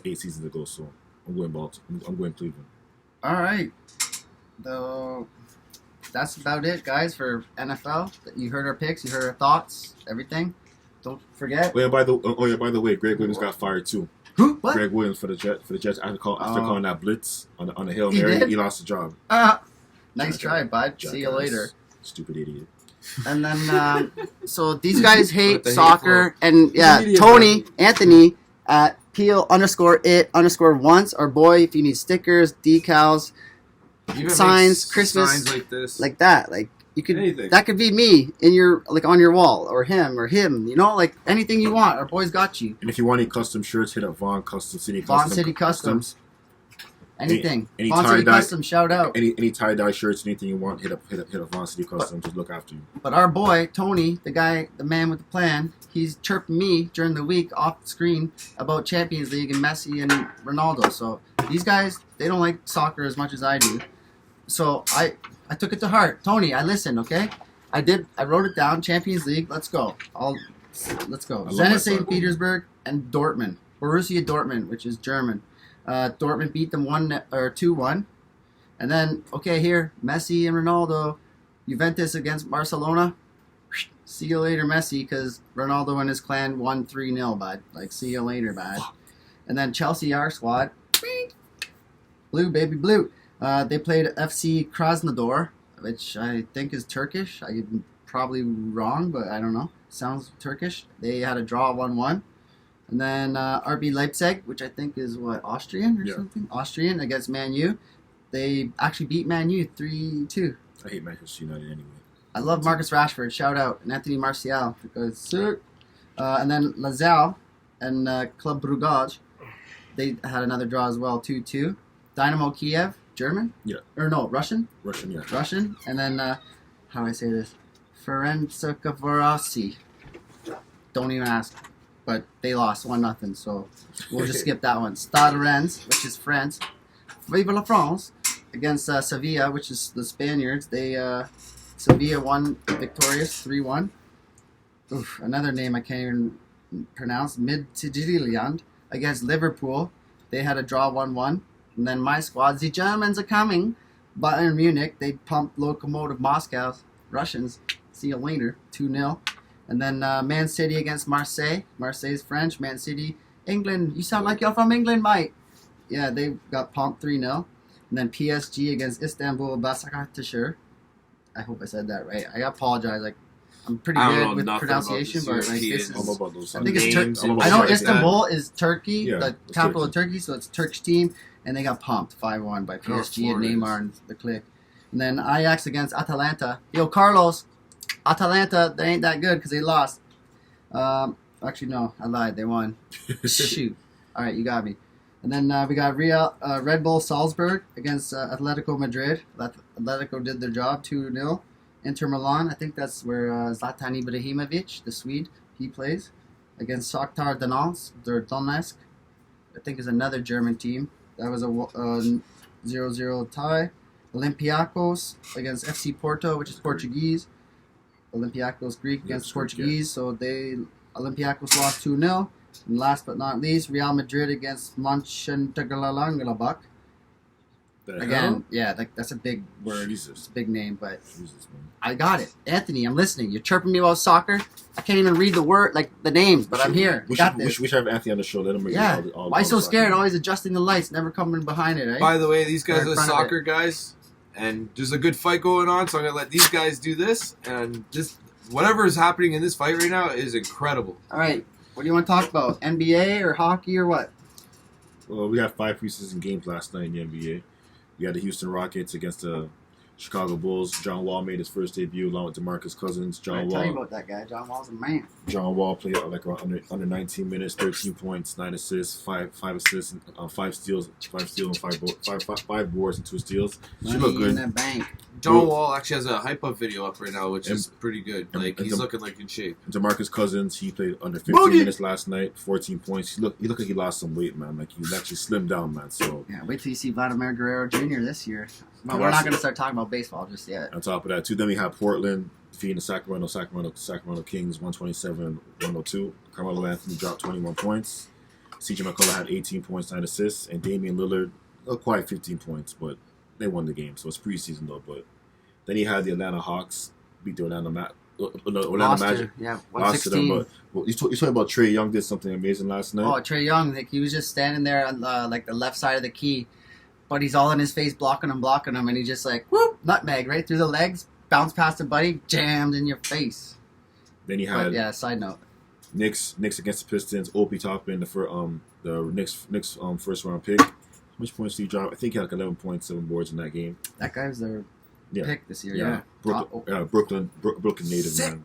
8 seasons ago. So I'm going Baltimore. I'm going Cleveland. All right. Though that's about it, guys, for NFL. You heard our picks. You heard our thoughts. Everything. Don't forget. Oh yeah, by the way, Greg Williams got fired too. Who? What? Greg Williams for the Jets after calling that blitz on the Hail He Mary, did? he lost the job. Nice try, bud. See you later. Stupid idiot. And then, so these guys hate What the soccer, and yeah, Idiot, Tony, Anthony at Peel_it_once. Our boy, if you need stickers, decals, Even signs, make Christmas, signs like this, like that, like you could, Anything. that could be me in your, like on your wall, or him, you know, like anything you want. Our boy's got you. And if you want any custom shirts, hit up Vaughn Custom City. Vaughn City Customs. Anything. Any Vaughn City tie-dye- Customs, shout out. Any tie dye shirts, anything you want, hit up Vaughn City Customs. Just look after you. But our boy, Tony, the man with the plan, he's chirping me during the week off the screen about Champions League and Messi and Ronaldo. So these guys, they don't like soccer as much as I do. So I took it to heart. Tony, I listened, okay? I wrote it down. Champions League, let's go. Let's go. I love my Zenit St. soccer. Petersburg and Dortmund. Borussia Dortmund, which is German. Dortmund beat them 2-1. And then, okay, here, Messi and Ronaldo. Juventus against Barcelona. See you later, Messi, because Ronaldo and his clan won 3-0, bud. Like, see you later, bud. And then Chelsea, our squad. Blue, baby, blue. They played FC Krasnodar, which I think is Turkish. I'm probably wrong, but I don't know. Sounds Turkish. They had a draw 1-1. And then RB Leipzig, which I think is, Austrian or something? Austrian against Man U. They actually beat Man U 3-2. I hate Manchester United anyway. I love Marcus Rashford. Shout out. And Anthony Martial. Because, sir. And then Lazao and Club Brugge, they had another draw as well, 2-2. Dynamo Kiev, German? Yeah. Or no, Russian? Russian, yeah. Russian. And then, how do I say this? Ferencvarosi. Don't even ask. But they lost 1-0, so we'll just skip that one. Stade Rennes, which is France. Vive la France against Sevilla, which is the Spaniards. Sevilla won victorious 3-1. Oof, another name I can't even pronounce. Midtjylland against Liverpool. They had a draw 1-1. And then my squad, the Germans are coming. Bayern Munich, they pumped Lokomotiv Moscow. Russians, see you later, 2-0. And then Man City against Marseille. Marseille's French. Man City, England. You sound like you're from England, mate. Yeah, they got pumped 3-0. And then PSG against Istanbul Basaksehir. I hope I said that right. I apologize. Like, I'm pretty I don't good know with nothing pronunciation, about but this like European. this I don't know is. about those. I think it's names. Turkey. I'm I about know to- Istanbul is Turkey, Yeah, the it's capital Turkey. of Turkey, so it's a Turkish team, and they got pumped 5-1 by PSG and Floridas. Neymar and the clique. And then Ajax against Atalanta. Yo, Carlos, Atalanta, they ain't that good because they lost. Actually, no, I lied. They won. Shoot. All right, you got me. And then we got Red Bull Salzburg against Atletico Madrid. Atletico did their job, 2-0. Inter Milan, I think that's where Zlatan Ibrahimovic, the Swede, he plays. Against Shakhtar Donetsk. I think is another German team. That was a 0-0 tie. Olympiacos against FC Porto, which is Portuguese. Olympiacos Greek against Greek, Portuguese, so Olympiacos lost 2-0. And last but not least, Real Madrid against Mönchengladbach. Again, yeah, that's a big word. Jesus. It's a big name, but Jesus, man. I got it. Anthony, I'm listening. You're chirping me about soccer. I can't even read the word, like the names, but I'm here. We got should, this. we should have Anthony on the show. Let him bring Yeah. all Why so the scared? soccer. Always adjusting the lights, never coming behind it, eh? By the way, these guys We're in are front of soccer guys, and there's a good fight going on, so I'm going to let these guys do this, and this whatever is happening in this fight right now is incredible. All right. What do you want to talk about? NBA or hockey or what? Well, we had 5 preseason games last night in the NBA. We had the Houston Rockets against the Chicago Bulls. John Wall made his first debut along with DeMarcus Cousins. I John tell you Wall. about that guy. John Wall's a man. John Wall played like around under 19 minutes, 13 points, 9 assists, five assists, and 5 steals, and 5 boards and 2 steals. She Money looked in good. that bank. John Wall actually has a hype up video up right now, which is pretty good. and- Like and he's the- looking like in shape. DeMarcus Cousins, he played under 15 Boogie. minutes last night, 14 points. He looked like he lost some weight, man. Like he actually slimmed down, man. So Yeah, wait till you see Vladimir Guerrero Jr. this year. But Yeah, we're not that's- going to start talking about baseball just yet. on top of that, too, then we have Portland defeating the Sacramento Kings 127-102. Carmelo Anthony dropped 21 points. CJ McCullough had 18 points, 9 assists, and Damian Lillard quite 15 points, but they won the game, so it's preseason though. But then he had the Atlanta Hawks beat the Orlando Lost Magic. to, yeah, Lost to them, 116. but well, you talking about Trae Young did something amazing last night. Oh, Trae Young, like he was just standing there on like the left side of the key, but he's all in his face, blocking him, and he just like whoop, nutmeg right through the legs, bounce past the buddy, jammed in your face. Then you But had yeah, side note. Knicks against the Pistons. Obi Toppin, the Knicks first round pick. How much points did he drop? I think he had like 11.7 boards in that game. That guy was their Yeah, pick this year. Yeah. Brooklyn native, Sick. man.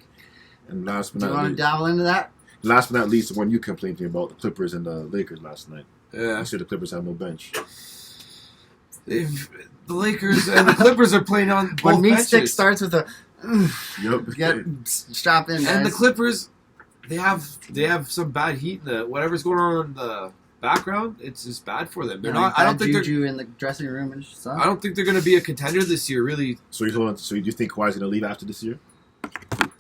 And last but Do you not want to least, dabble into that? the one you complained to me about, the Clippers and the Lakers last night. Yeah, I said the Clippers have no bench. the Lakers and the Clippers are playing on both When meat benches. stick starts with a Yep. get strap in, And the guys. Clippers, they have some bad heat. Whatever's going on in the background, it's just bad for them. They're Yeah, not. I don't bad think they're. juju in the dressing room and stuff. I don't think they're going to be a contender this year. Really, So you think Kawhi's gonna leave after this year?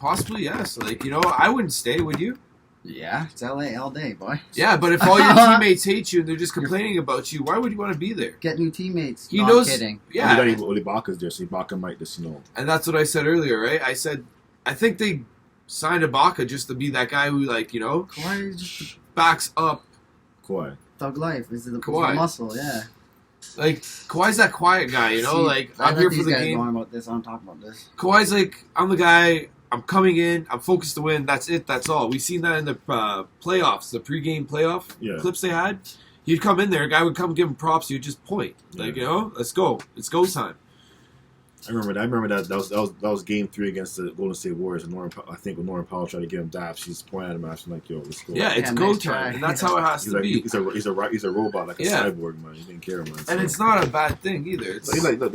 possibly yes. Like I wouldn't stay. Would you? Yeah, it's LA all day, boy. Yeah, but if all your teammates hate you and they're just complaining about you, why would you want to be there? Get new teammates. He No, knows. I'm kidding. Yeah, Well, Ibaka's there, so Ibaka might just and that's what I said earlier, right? I said I think they signed Ibaka just to be that guy who Kawhi is just backs up. Kawhi. a thug life. Is the Kawhi. muscle? Yeah. Like Kawhi's that quiet guy, See, like I I'm let here for these the guys game. go on about this. I'm talking about this. Kawhi's like, I'm the guy. I'm coming in. I'm focused to win. That's it. That's all. We've seen that in the playoffs, the pregame playoff Yeah. clips they had. He'd come in there. A guy would come give him props. He would just point, like let's go. It's go time. I remember that. That was game 3 against the Golden State Warriors, and I think when Lauren Powell tried to give him daps, she's pointing at him after like, "Yo, let's go." Yeah, it's Yeah, go nice time, try. and that's how it has He's to like be. he's a robot, like a Yeah. cyborg, man. He didn't care, man. And it's not a bad thing either. It's, So he's like, look,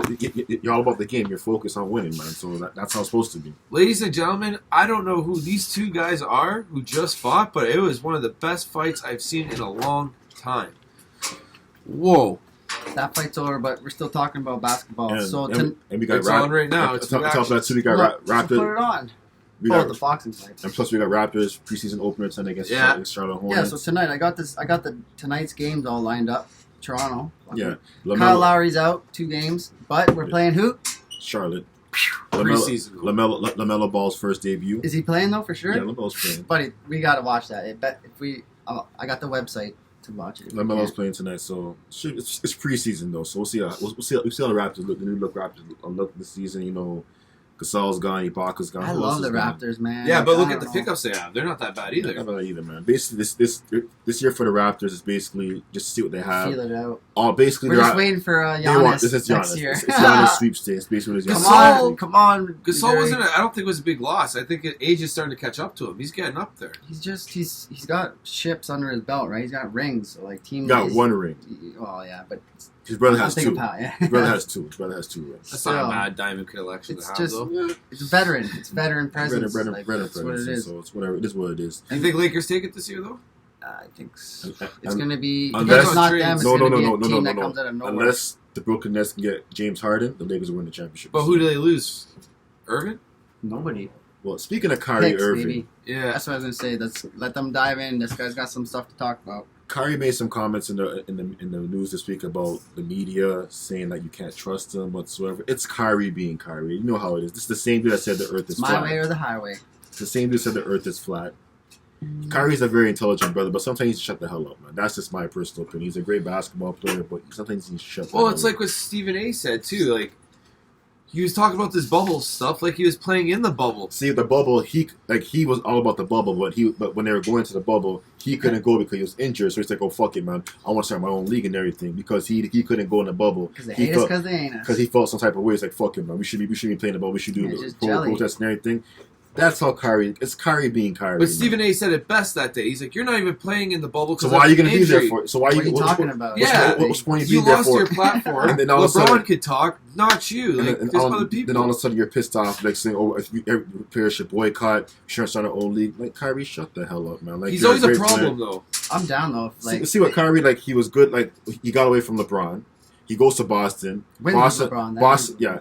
you're all about the game. You're focused on winning, man. So that's how it's supposed to be. ladies and gentlemen, I don't know who these two guys are who just fought, but it was one of the best fights I've seen in a long time. Whoa. That fight's over, but we're still talking about basketball. And, so and we got It's on right now. It's on top of that, too, we got look, so put Raptors. it on. We Oh, got, the boxing fight. and plus we got Raptors preseason opener tonight against Yeah. Charlotte Yeah, Hornets. so tonight I got the tonight's games all lined up. Toronto. Yeah, Kyle Lowry's out 2 games, but we're playing who? Charlotte. Preseason. LaMelo Ball's first debut. Is he playing though for sure? Yeah, LaMelo's playing. Buddy, we gotta watch that. I got the website to watch it. LaMelo's playing tonight, so it's preseason though. So we'll see how the Raptors look. The new look Raptors look this season. Gasol's gone, Ibaka's gone. I Who love else the is gone? Raptors, man. Yeah, but look I at the don't know. pickups they have. They're not that bad either. Not bad either, man. Basically, this year for the Raptors is basically just to see what they have. Feel it out. All basically, We're they're just out- waiting for they want Giannis this is next Giannis. year. It's Giannis sweepstakes. Basically, what it is. Come Giannis on, come on. Gasol wasn't. I don't think it was a big loss. I think age is starting to catch up to him. He's getting up there. He's got chips under his belt, right? He's got rings, so like team. He got one ring. Oh yeah, but His brother I'm has thinking 2. Powell, yeah. His brother has 2. His brother has 2 rings. That's not a Still, bad diamond collection to it's have, just though. it's veteran. It's veteran presence. Brennan, Like, Brennan that's what it is. So it's whatever. It is what it is. Do you think Lakers take it this year, though? I think it's And- going to be. unless- If it's not them, it's No, going no, to be no, a no, team no, that no, comes no. out of nowhere. Unless the Brooklyn Nets can get James Harden, the Lakers will win the championship. But who do they lose? Irvin? Nobody. Well, speaking of Kyrie Picks, Irving, baby. Yeah. That's what I was going to say. Let's let them dive in. This guy's got some stuff to talk about. Kyrie made some comments in the news this week about the media saying that you can't trust him whatsoever. It's Kyrie being Kyrie. You know how it is. This is the same dude that said the Earth is My flat. way or the highway. It's the same dude that said the Earth is flat. Kyrie's a very intelligent brother, but sometimes he needs to shut the hell up, man. That's just my personal opinion. He's a great basketball player, but sometimes he needs to shut the Well, hell it's up. like what Stephen A. said, too. Like, He was talking about this bubble stuff like he was playing in the bubble. See, the bubble, he was all about the bubble, but when they were going to the bubble, he couldn't go because he was injured. So he's like, "Oh fuck it, man! I want to start my own league and everything." Because he couldn't go in the bubble Because they hate us because they ain't us. because he felt some type of way. It's like, "Fuck it, man! We should be playing the ball. We should do the just jelly. protest and everything." That's how Kyrie. It's Kyrie being Kyrie. But Stephen A. said it best that day. He's like, "You're not even playing in the bubble. So why are you going to be there for? So why What are you what's- talking what- about? Yeah, what's the point you being there lost for? your platform. And then all of a LeBron sudden- could talk, not you. Like, And there's other people. then all of a sudden you're pissed off, like saying, "Oh, if every player should boycott, shouldn't start our own league." Like Kyrie, shut the hell up, man. Like He's you're always a great problem, player. though. I'm down though. Like, See what Kyrie, like, he was good. Like, he got away from LeBron. He goes to Boston. Wins Boston, LeBron, that Boston, is- yeah.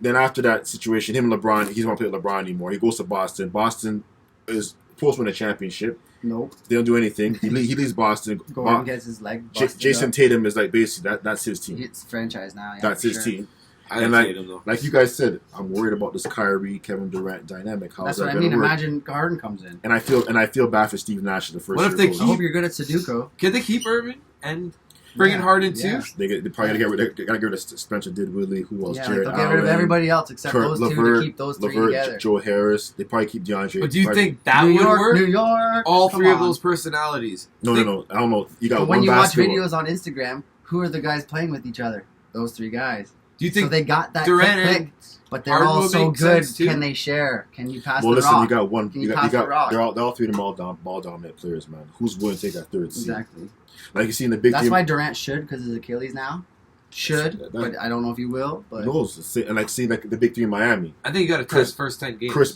Then after that situation, him and LeBron, he doesn't want to play with LeBron anymore. He goes to Boston. Boston is supposed to win a championship. nope. They don't do anything. He leaves Boston. Gordon gets his leg busted Jason up. Tatum is like basically that's his team. It's franchise now. Yeah, That's for his sure. team. I And hate him, though. Like you guys said, I'm worried about this Kyrie Kevin Durant dynamic. How's That's that what I going mean. to work? Imagine Harden comes in. And I feel bad for Steve Nash the first What if year they coach. I hope you're good at Sudoku. Can they keep Irving and bring in Yeah, Harden too? yeah. They probably gotta get rid of Spencer Dinwiddie, who else? Yeah, like Jared they'll get rid of Allen, everybody else except Kurt those two LeVert, to keep those three LeVert, together. Joe Harris. They probably keep DeAndre. But do you probably- think that New would York, work? New York. All Come three of on. those personalities. No. I don't know. You got But one when you watch basketball. videos on Instagram, who are the guys playing with each other? Those three guys. Do you So think they got that Durant quick, and but they're Harden all will so make good. sense, too? Can they share? Can you pass Well, the listen, rock? you got one. Can You you got. pass the rock? They're all three of them ball dominant players, man. Who's willing to take that third seed? Exactly. Like you see in the big That's team. why Durant should, because his Achilles now. Should, That- but I don't know if he will. But Who knows? And like see like the big three in Miami. I think you got to Chris- test first 10 games. Chris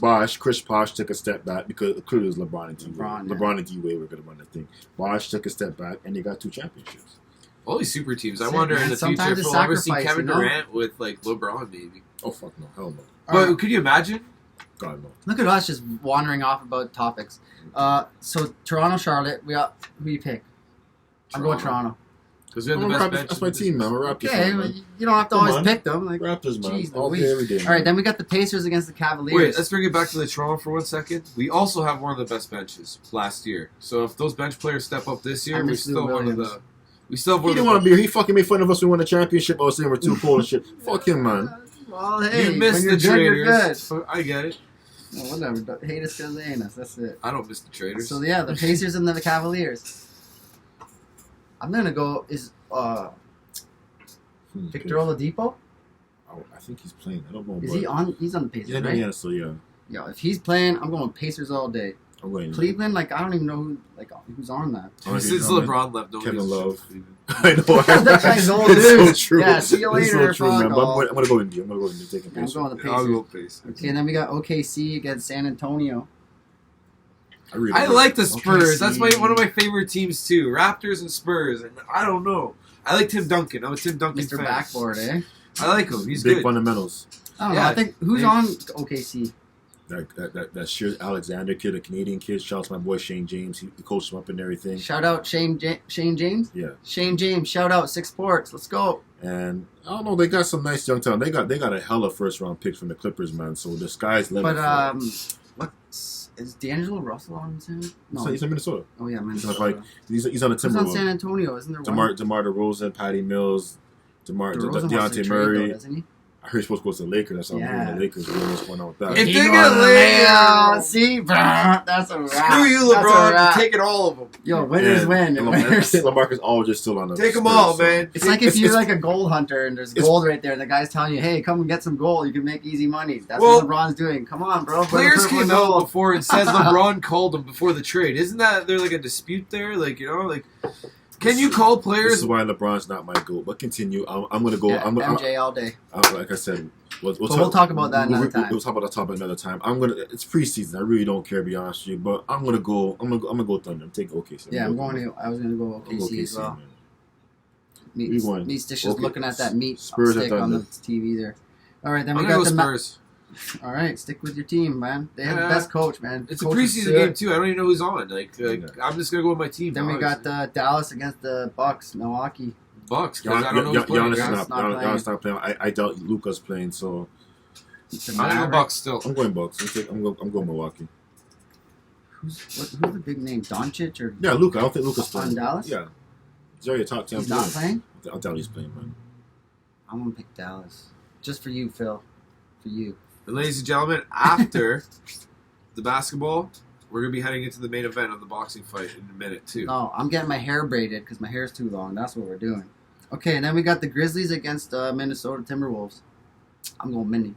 Bosh took a step back because clearly it was LeBron and D-Wade. LeBron, yeah. LeBron and D-Wade were going to run the thing. Bosh took a step back, and they got 2 championships. All these super teams. I That's it, wonder man. in the Sometimes future if it's we'll ever see sacrifice, Kevin you know? Durant with like LeBron, maybe. Oh, fuck no. Hell no. But could you imagine? God, no. look at us just wandering off about topics. So Toronto, Charlotte. We got who you pick? I'm going Toronto. Because we have the best bench. That's my team, man. We're Raptors. Okay, fan, well, man. you don't have to Come always on. pick them. Like, Raptors, man. Jeez All Louise. day, every day. all right, then we got the Pacers against the Cavaliers. Wait, let's bring it back to the Toronto for 1 second. We also have one of the best benches last year. So if those bench players step up this year, I we miss still Lou one of Williams. the. We still have He one didn't of want the. to be here. He fucking made fun of us. We won a championship. I was saying we're too cold and shit. Fuck him, man. Well, hey, You missed when the you're good, you're good. Traders. I get it. Well, whatever. Don't hate us because they ain't us. That's it. I don't miss the Traders. So yeah, the Pacers and then the Cavaliers. I'm gonna go. Is Victor Oladipo? Oh, I think he's playing. I don't know. Is but- he on? He's on the Pacers, Yeah, right? yeah. So yeah, Yo, if he's playing, I'm going Pacers all day. I'm going. Cleveland, like I don't even know who's on that. Since LeBron left, Kevin nobody's Love. Cleveland. I know. That guy's old, It's dude. so true. Yeah, see you It's later, so true, man. fuck But off. I'm gonna go Indy. I'm gonna go Indy. Taking Yeah, I'm Pacers. going the I'll go Pacers. Pacers. Okay, and then we got OKC against San Antonio. really I like the Spurs. OKC. That's one of my favorite teams too. Raptors and Spurs. And I don't know. I like Tim Duncan. I'm a Tim Duncan Mr. fan. Backboard, eh? I like him. He's big good. fundamentals. I don't know. Yeah. I think who's Hey. on OKC? That Sheer Alexander kid, a Canadian kid. Shout out to my boy Shane James. He coached him up and everything. Shout out Shane James. Yeah. Shane James. Shout out 6sports. Let's go. And I don't know, they got some nice young talent. They got a hella first round picks from the Clippers, man. So the sky's limit. But for them. what's is D'Angelo Russell on San? No. He's in Minnesota. Oh yeah, He's Minnesota. on, he's on the Who's on San Timberwolves. Antonio? Isn't there one? DeMar DeRozan, Patty Mills, DeRozan wants to Deontay trade, Murray. though, doesn't he? I heard he's supposed to go to the Lakers. That's how I'm Yeah. doing the Lakers. What's going on with that? If He they going get to the laid- mail. See, that's a wrap. Screw you, That's a LeBron. wrap. You're taking all of them. Yo, winners win. And I Winners. think LaMarcus Aldridge still on the Take them Spurs, all, so- man. It's like if you're it's- like a gold hunter and there's it's- gold right there, and the guy's telling you, "Hey, come and get some gold. You can make easy money." That's Well, what LeBron's doing. Come on, bro. Players Purple came and out gold. before and said LeBron called them before the trade. Isn't that there like a dispute there? Like, you know, like can you call This players? is why LeBron's not my goal. But continue. I'm going to go. Yeah, I'm MJ all day. like I said, we'll talk about that another time. We'll talk about that topic another time. It's preseason. I really don't care, to be honest with you. But I'm gonna go. I'm gonna go Thunder. I'm taking OKC. Yeah, I was gonna go OKC as well. Man. Meat, We won. Meat Stitch is Okay. looking at that meat Spurs stick have on the done TV there. All right, then I'm we gonna got go the Spurs. All right, stick with your team, man. They have the Yeah. best coach, man. It's Coach a is preseason sick. game too. I don't even know who's on. Like Yeah. I'm just gonna go with my team. Then we got Dallas against the Bucks, Milwaukee. Bucks. 'Cause I don't know who's playing. Giannis Giannis not not playing. Giannis not playing. I doubt Luka's playing. So The I'm going Mavericks. Bucks still. I'm going Bucks. I'm going Milwaukee. Who's the big name? Doncic or Yeah, Luka. I don't think Luka's on playing. Dallas? Yeah, he's already a top 10 He's not player. playing. I doubt he's playing, man. I'm gonna pick Dallas just for you, Phil. for you. And ladies and gentlemen, after the basketball, we're going to be heading into the main event of the boxing fight in a minute, too. No, I'm getting my hair braided because my hair is too long. That's what we're doing. Okay, and then we got the Grizzlies against Minnesota Timberwolves. I'm going mini.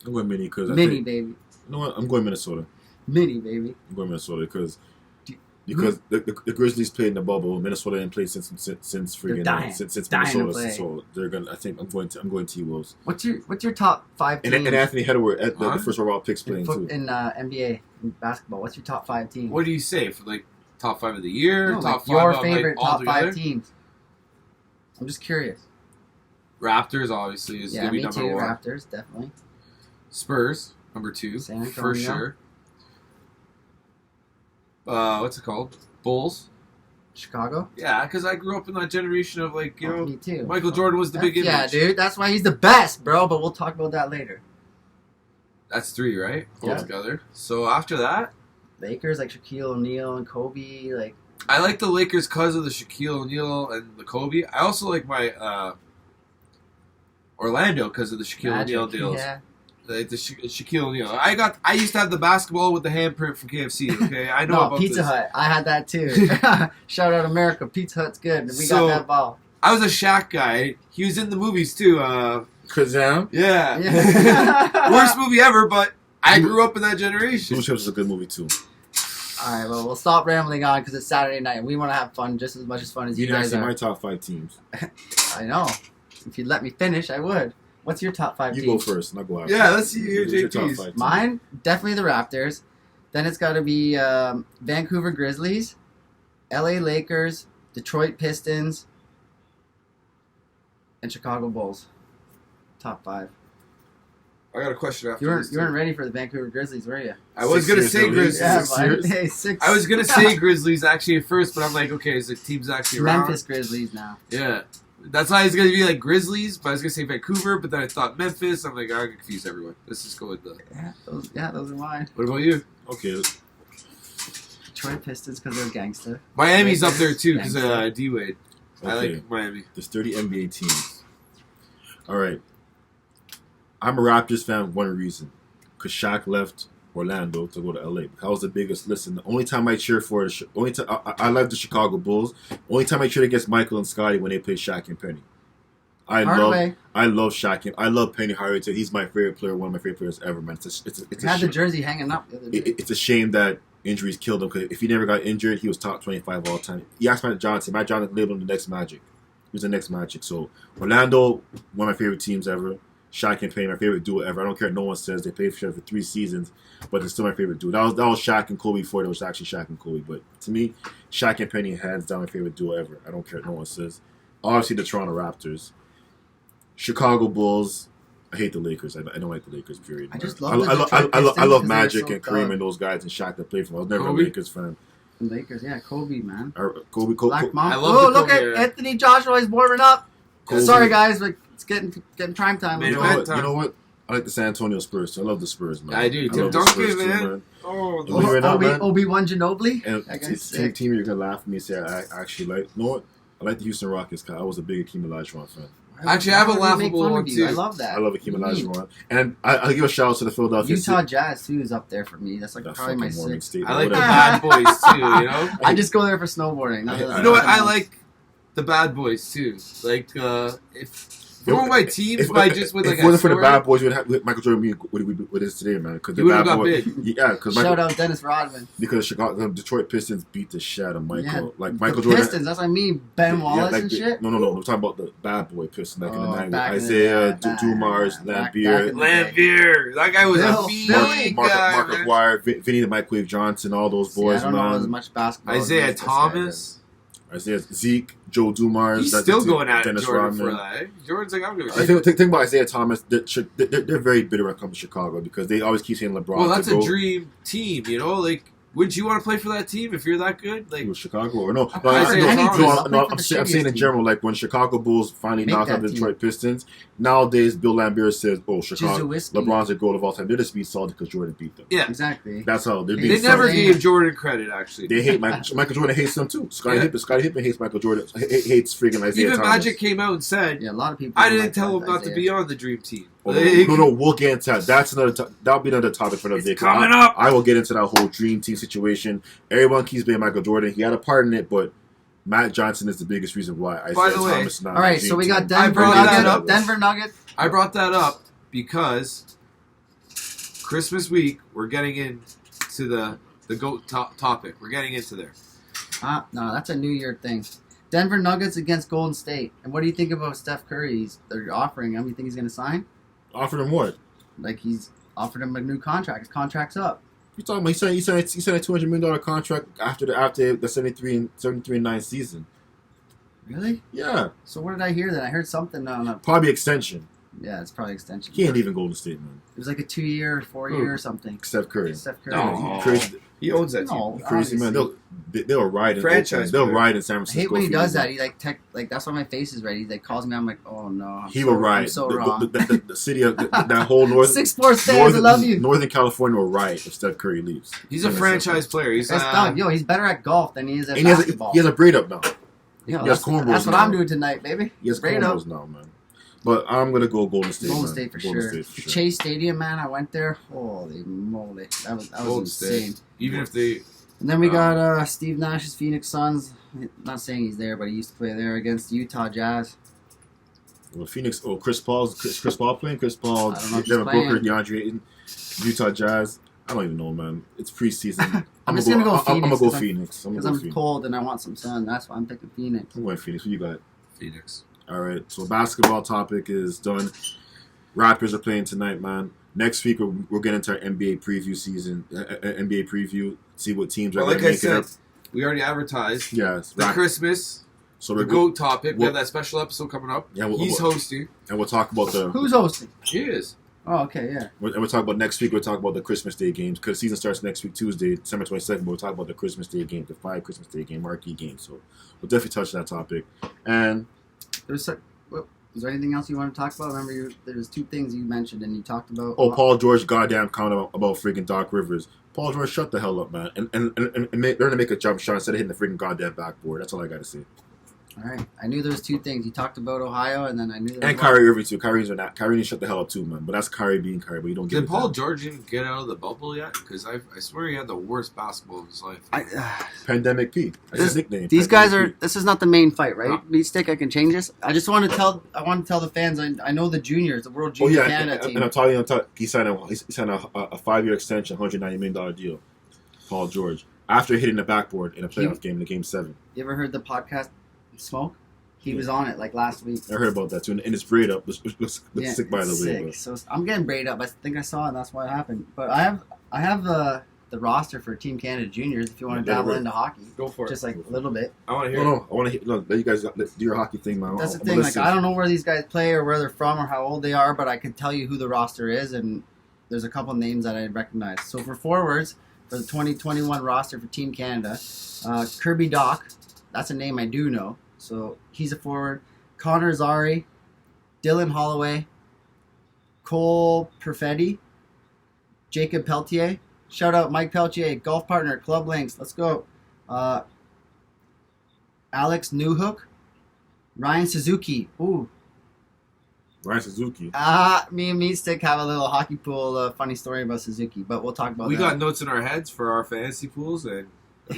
I'm going mini because Mini, baby. You know what? I'm going Minnesota. Mini, baby. I'm going Minnesota because the Grizzlies played in the bubble. Minnesota didn't play since freaking dying. since Dying to Minnesota. play. So they're gonna. I think I'm going T-Wolves. What's your top 5 teams And Anthony Hedward at the first overall picks playing too. in NBA in basketball? What's your top 5 teams? What do you say? For like top 5 of the year? No, top like 5 your of, favorite like, all top together? 5 teams. I'm just curious. Raptors, obviously, is Yeah, going to be me number too. 1. Raptors, definitely. Spurs, number 2, San for Antonio. sure. What's it called? Bulls. Chicago. Yeah, because I grew up in that generation of like, you know, Me too. Michael Jordan was the big image. Yeah, dude. That's why he's the best, bro. But we'll talk about that later. That's 3, right? Yeah. Altogether. So after that, Lakers like Shaquille O'Neal and Kobe. Like I like the Lakers because of the Shaquille O'Neal and the Kobe. I also like my Orlando because of the Shaquille Magic, O'Neal deals. Yeah. Like the Shaquille O'Neal. I used to have the basketball with the handprint from KFC. Okay, I know No, about Pizza this. Hut. I had that too. Shout out America. Pizza Hut's good. We So- got that ball. I was a Shaq guy. He was in the movies too. Kazam. Yeah. Yeah. Worst movie ever, but I grew up in that generation. Blue Chips is a good movie too. All right, well, we'll stop rambling on because it's Saturday night. We want to have fun just as much as fun as You you didn't guys see are. my top 5 teams. I know. If you'd let me finish, I would. What's your top 5 You teams? go first, and I'll go after. Yeah, let's see your Who's your top JPs. 5 teams? Mine, definitely the Raptors. Then it's got to be Vancouver Grizzlies, LA Lakers, Detroit Pistons, and Chicago Bulls. Top 5. I got a question after You weren't, this. you weren't too. ready for the Vancouver Grizzlies, were you? I was 6 gonna years say ago. Grizzlies. Yeah, Six man. years? Hey, 6. I was gonna say Grizzlies actually at first, but I'm like, okay, is the team's actually around? Memphis Grizzlies now. Yeah. That's why I was gonna be like Grizzlies, but I was gonna say Vancouver, but then I thought Memphis. I'm like, I confuse everyone. Let's just go with the. Yeah, those are mine. What about you? Okay, Detroit Pistons because they're gangster. Miami's up there too because Gangster. D Wade. I okay. like Miami. There's 30 NBA teams. All right. I'm a Raptors fan for one reason. Because Shaq left Orlando to go to LA. That was the biggest. Listen, the only time I cheer for I like the Chicago Bulls. Only time I cheered against Michael and Scotty when they played Shaq and Penny. I love Shaq and I love Penny Hardaway. He's my favorite player, one of my favorite players ever, man. It's Had the jersey hanging up the other day. it's a shame that injuries killed him because if he never got injured, he was top 25 all time. He asked Matt Johnson. Matt Johnson lived on the next Magic. He was the next Magic. So Orlando, one of my favorite teams ever. Shaq and Penny, my favorite duo ever. I don't care what no one says. They played for 3 seasons, but it's still my favorite duo. That was Shaq and Kobe before. That was actually Shaq and Kobe. But to me, Shaq and Penny hands down my favorite duo ever. I don't care what no one says. Obviously, the Toronto Raptors. Chicago Bulls. I hate the Lakers. I don't like the Lakers, period. I just love the I Detroit love Pistons because Magic they're and so Kareem dumb. and those guys and Shaq that played for them. I was never Kobe? a Lakers fan. Lakers, yeah, Kobe, man. Kobe. Black Mamba. I love Oh, the look Kobe, at yeah. Anthony Joshua. He's warming up. Kobe. Sorry, guys, but it's getting prime time. Man, You know Event what? time. You know what? I like the San Antonio Spurs. Too. I love the Spurs, man. I do. Tim love the Duncan, Spurs too, man. Oh, And believe it or not, man. Obi-Wan Ginobili. And That guy's it's a sick. team you're gonna laugh at me and say I actually like. You know what? I like the Houston Rockets. 'Cause I was a big Akeem Olajuwon fan. Actually, I have a Why would we make laughable fun of one, you? too. I love that. I love Akeem What do you mean? Olajuwon, and I'll give a shout out to the Philadelphia. Utah Jazz too is up there for me. That's like That probably my fucking Mormon 6th. State. I like the whatever. Bad Boys too. You know. I just go there for snowboarding. You You know what? I like the Bad Boys too. Like if one of my teams, by just with like if it wasn't a for the story, Bad Boys, Michael Jordan be what it is today, man. Because he would have got big. Yeah, because Shout out Dennis Rodman. because Chicago, the Detroit Pistons beat the shit out of Michael. Yeah, Like Michael the Jordan. Pistons. That's what I mean. Ben Wallace like and the- shit. No. We're talking about the Bad Boy Pistons back in the Oh, 90s. back in the Isaiah, day, Dumars, back Lambier, in the- Lambier, that guy was Bill- a mean Billy guy. Mark man. McGuire, Vinny the Microwave Johnson, all those See, boys, I don't know as man. much basketball. as Isaiah this guy Thomas. Isaiah, Zeke, Joe Dumars. He's that- still that- going at Dennis Jordan Rodman. for that. Eh? Jordan's like, I'm going I to. think about Isaiah Thomas. They're very bitter when it comes to Chicago because they always keep saying LeBron. Well, that's to a go. dream team, you know. Like, would you want to play for that team if you're that good? Like, With Chicago or no? I'll No, play for any team. I'll play for I'm the saying shittiest in team. general, like when Chicago Bulls finally Make knocked out that the Detroit Pistons, nowadays Bill Lambier says, "Oh, Chicago, Jizzle LeBron's a goal of all time." They're just being salty because Jordan beat them. yeah, Exactly. That's how they're They being they never salty. gave Jordan credit. Actually, They hate Michael Jordan hates them too. Scottie Yeah. Pippen hates Michael Jordan. Hates freaking Isaiah even Thomas. Magic came out and said, Yeah, a lot of people. "I don't didn't like tell him not to Isaiah. be on the dream team." No, we'll get into that. That's that'll be another topic for the video. Coming up. I will get into that whole dream team situation. Everyone keeps blaming Michael Jordan. He had a part in it, but Matt Johnson is the biggest reason why. By the way, Thomas all right, so we got Denver Nuggets. I brought that up because Christmas week we're getting into the GOAT topic. We're getting into there. No, that's a New Year thing. Denver Nuggets against Golden State. And what do you think about Steph Curry? They're offering him. You think he's going to sign? Offered him what? Like he's offered him a new contract. His contract's up. You talking about he signed a $200 million contract after the 73-9 season. Really? Yeah. So what did I hear then? I heard something on a... Probably extension. Yeah, it's probably extension. He ain't leaving Golden State, man. It was like a 2-year, 4-year or something. Steph Curry. Steph Curry. No. Crazy. He owns that team. No, Crazy man. They'll ride in Franchise They'll player. ride in San Francisco. I hate when he for does you. that. He like that's why my face is red. He like calls me. I'm like, oh no. He will ride. I'm so wrong. The city of that whole north. 6 Sports fans, I love you. Northern California will riot if Steph Curry leaves. He's a franchise player. He's That's dog. Yo, he's better at golf than he is at And basketball. he has a braid up now. Yo, he has that's cornrows that's what now. I'm doing tonight, baby. He has Braid up. cornrows now, man. But I'm gonna go Golden State. Golden man. State for Golden sure. State for sure. Chase Stadium, man. I went there. Holy moly, that was Golden insane. State. Even if they And then we got Steve Nash's Phoenix Suns. Not saying he's there, but he used to play there against the Utah Jazz. Well, Phoenix. Oh, Chris Paul playing. Chris Paul, I don't know if he's Devin Booker, playing. DeAndre Ayton, Utah Jazz. I don't even know, man. It's preseason. I'm just gonna go I'm gonna Phoenix, go 'cause Phoenix. I'm Because gonna go I'm Phoenix. cold and I want some sun. That's why I'm picking Phoenix. I'm going Phoenix. What you got? Phoenix. All right. So basketball topic is done. Raptors are playing tonight, man. Next week we'll get into our NBA preview season. NBA preview. See what teams are Well, going like to I make it said, up. we already advertised Yes. the Christmas, So the we're GOAT topic. We we'll- have that special episode coming up. Yeah, He's hosting. and we'll talk about the. Who's hosting? He is. Oh, okay, yeah. And we'll talk about next week. We'll talk about the Christmas Day games because season starts next week, Tuesday, December 22nd. But we'll talk about the Christmas Day games, the 5 Christmas Day game marquee games. So we'll definitely touch that topic. And Is there anything else you want to talk about? Remember, there's 2 things you mentioned and you talked about. Paul George, goddamn comment about freaking Doc Rivers. Paul George, shut the hell up, man. And they're gonna make a jump shot instead of hitting the freaking goddamn backboard. That's all I gotta say. All right. I knew there was 2 things. You talked about Ohio, and then I knew there And was Kyrie Irving too. Kyrie needs to shut the hell up too, man. But that's Kyrie being Kyrie. But you don't get Did it. Paul that. George even get out of the bubble yet? Because I swear he had the worst basketball of his life. Pandemic P. That's his nickname. These guys Pandemic are. This is not the main fight, right? No. Beat Stick, I can change this. I just want to tell. I want to tell the fans. I know the juniors, the World P. Oh Junior yeah, Canada and team. I'm telling you, he signed a 5-year extension, $190 million deal. Paul George after hitting the backboard in a playoff game in the Game 7. You ever heard the podcast Smoke? He was on it like last week. I heard about that too. And it's braid up. Looks Yeah, sick by the it's way. sick. But So I'm getting braid up. I think I saw it. And that's why it happened. But I have the roster for Team Canada Juniors. If you want to Yeah, dabble right. into hockey, Go for it. just like a little bit. I want to hear. No, I want to let you guys do your hockey thing, man. That's the I'm thing. Like listening. I don't know where these guys play or where they're from or how old they are, but I can tell you who the roster is, and there's a couple names that I recognize. So for forwards, for the 2021 roster for Team Canada, Kirby Doc, that's a name I do know. So he's a forward. Connor Zari, Dylan Holloway, Cole Perfetti, Jacob Peltier. Shout out Mike Peltier, golf partner, Club Links. Let's go. Alex Newhook, Ryan Suzuki. Ooh. Ryan Suzuki. Me and Meat Stick have a little hockey pool funny story about Suzuki, but we'll talk about We that. got notes in our heads for our fantasy pools and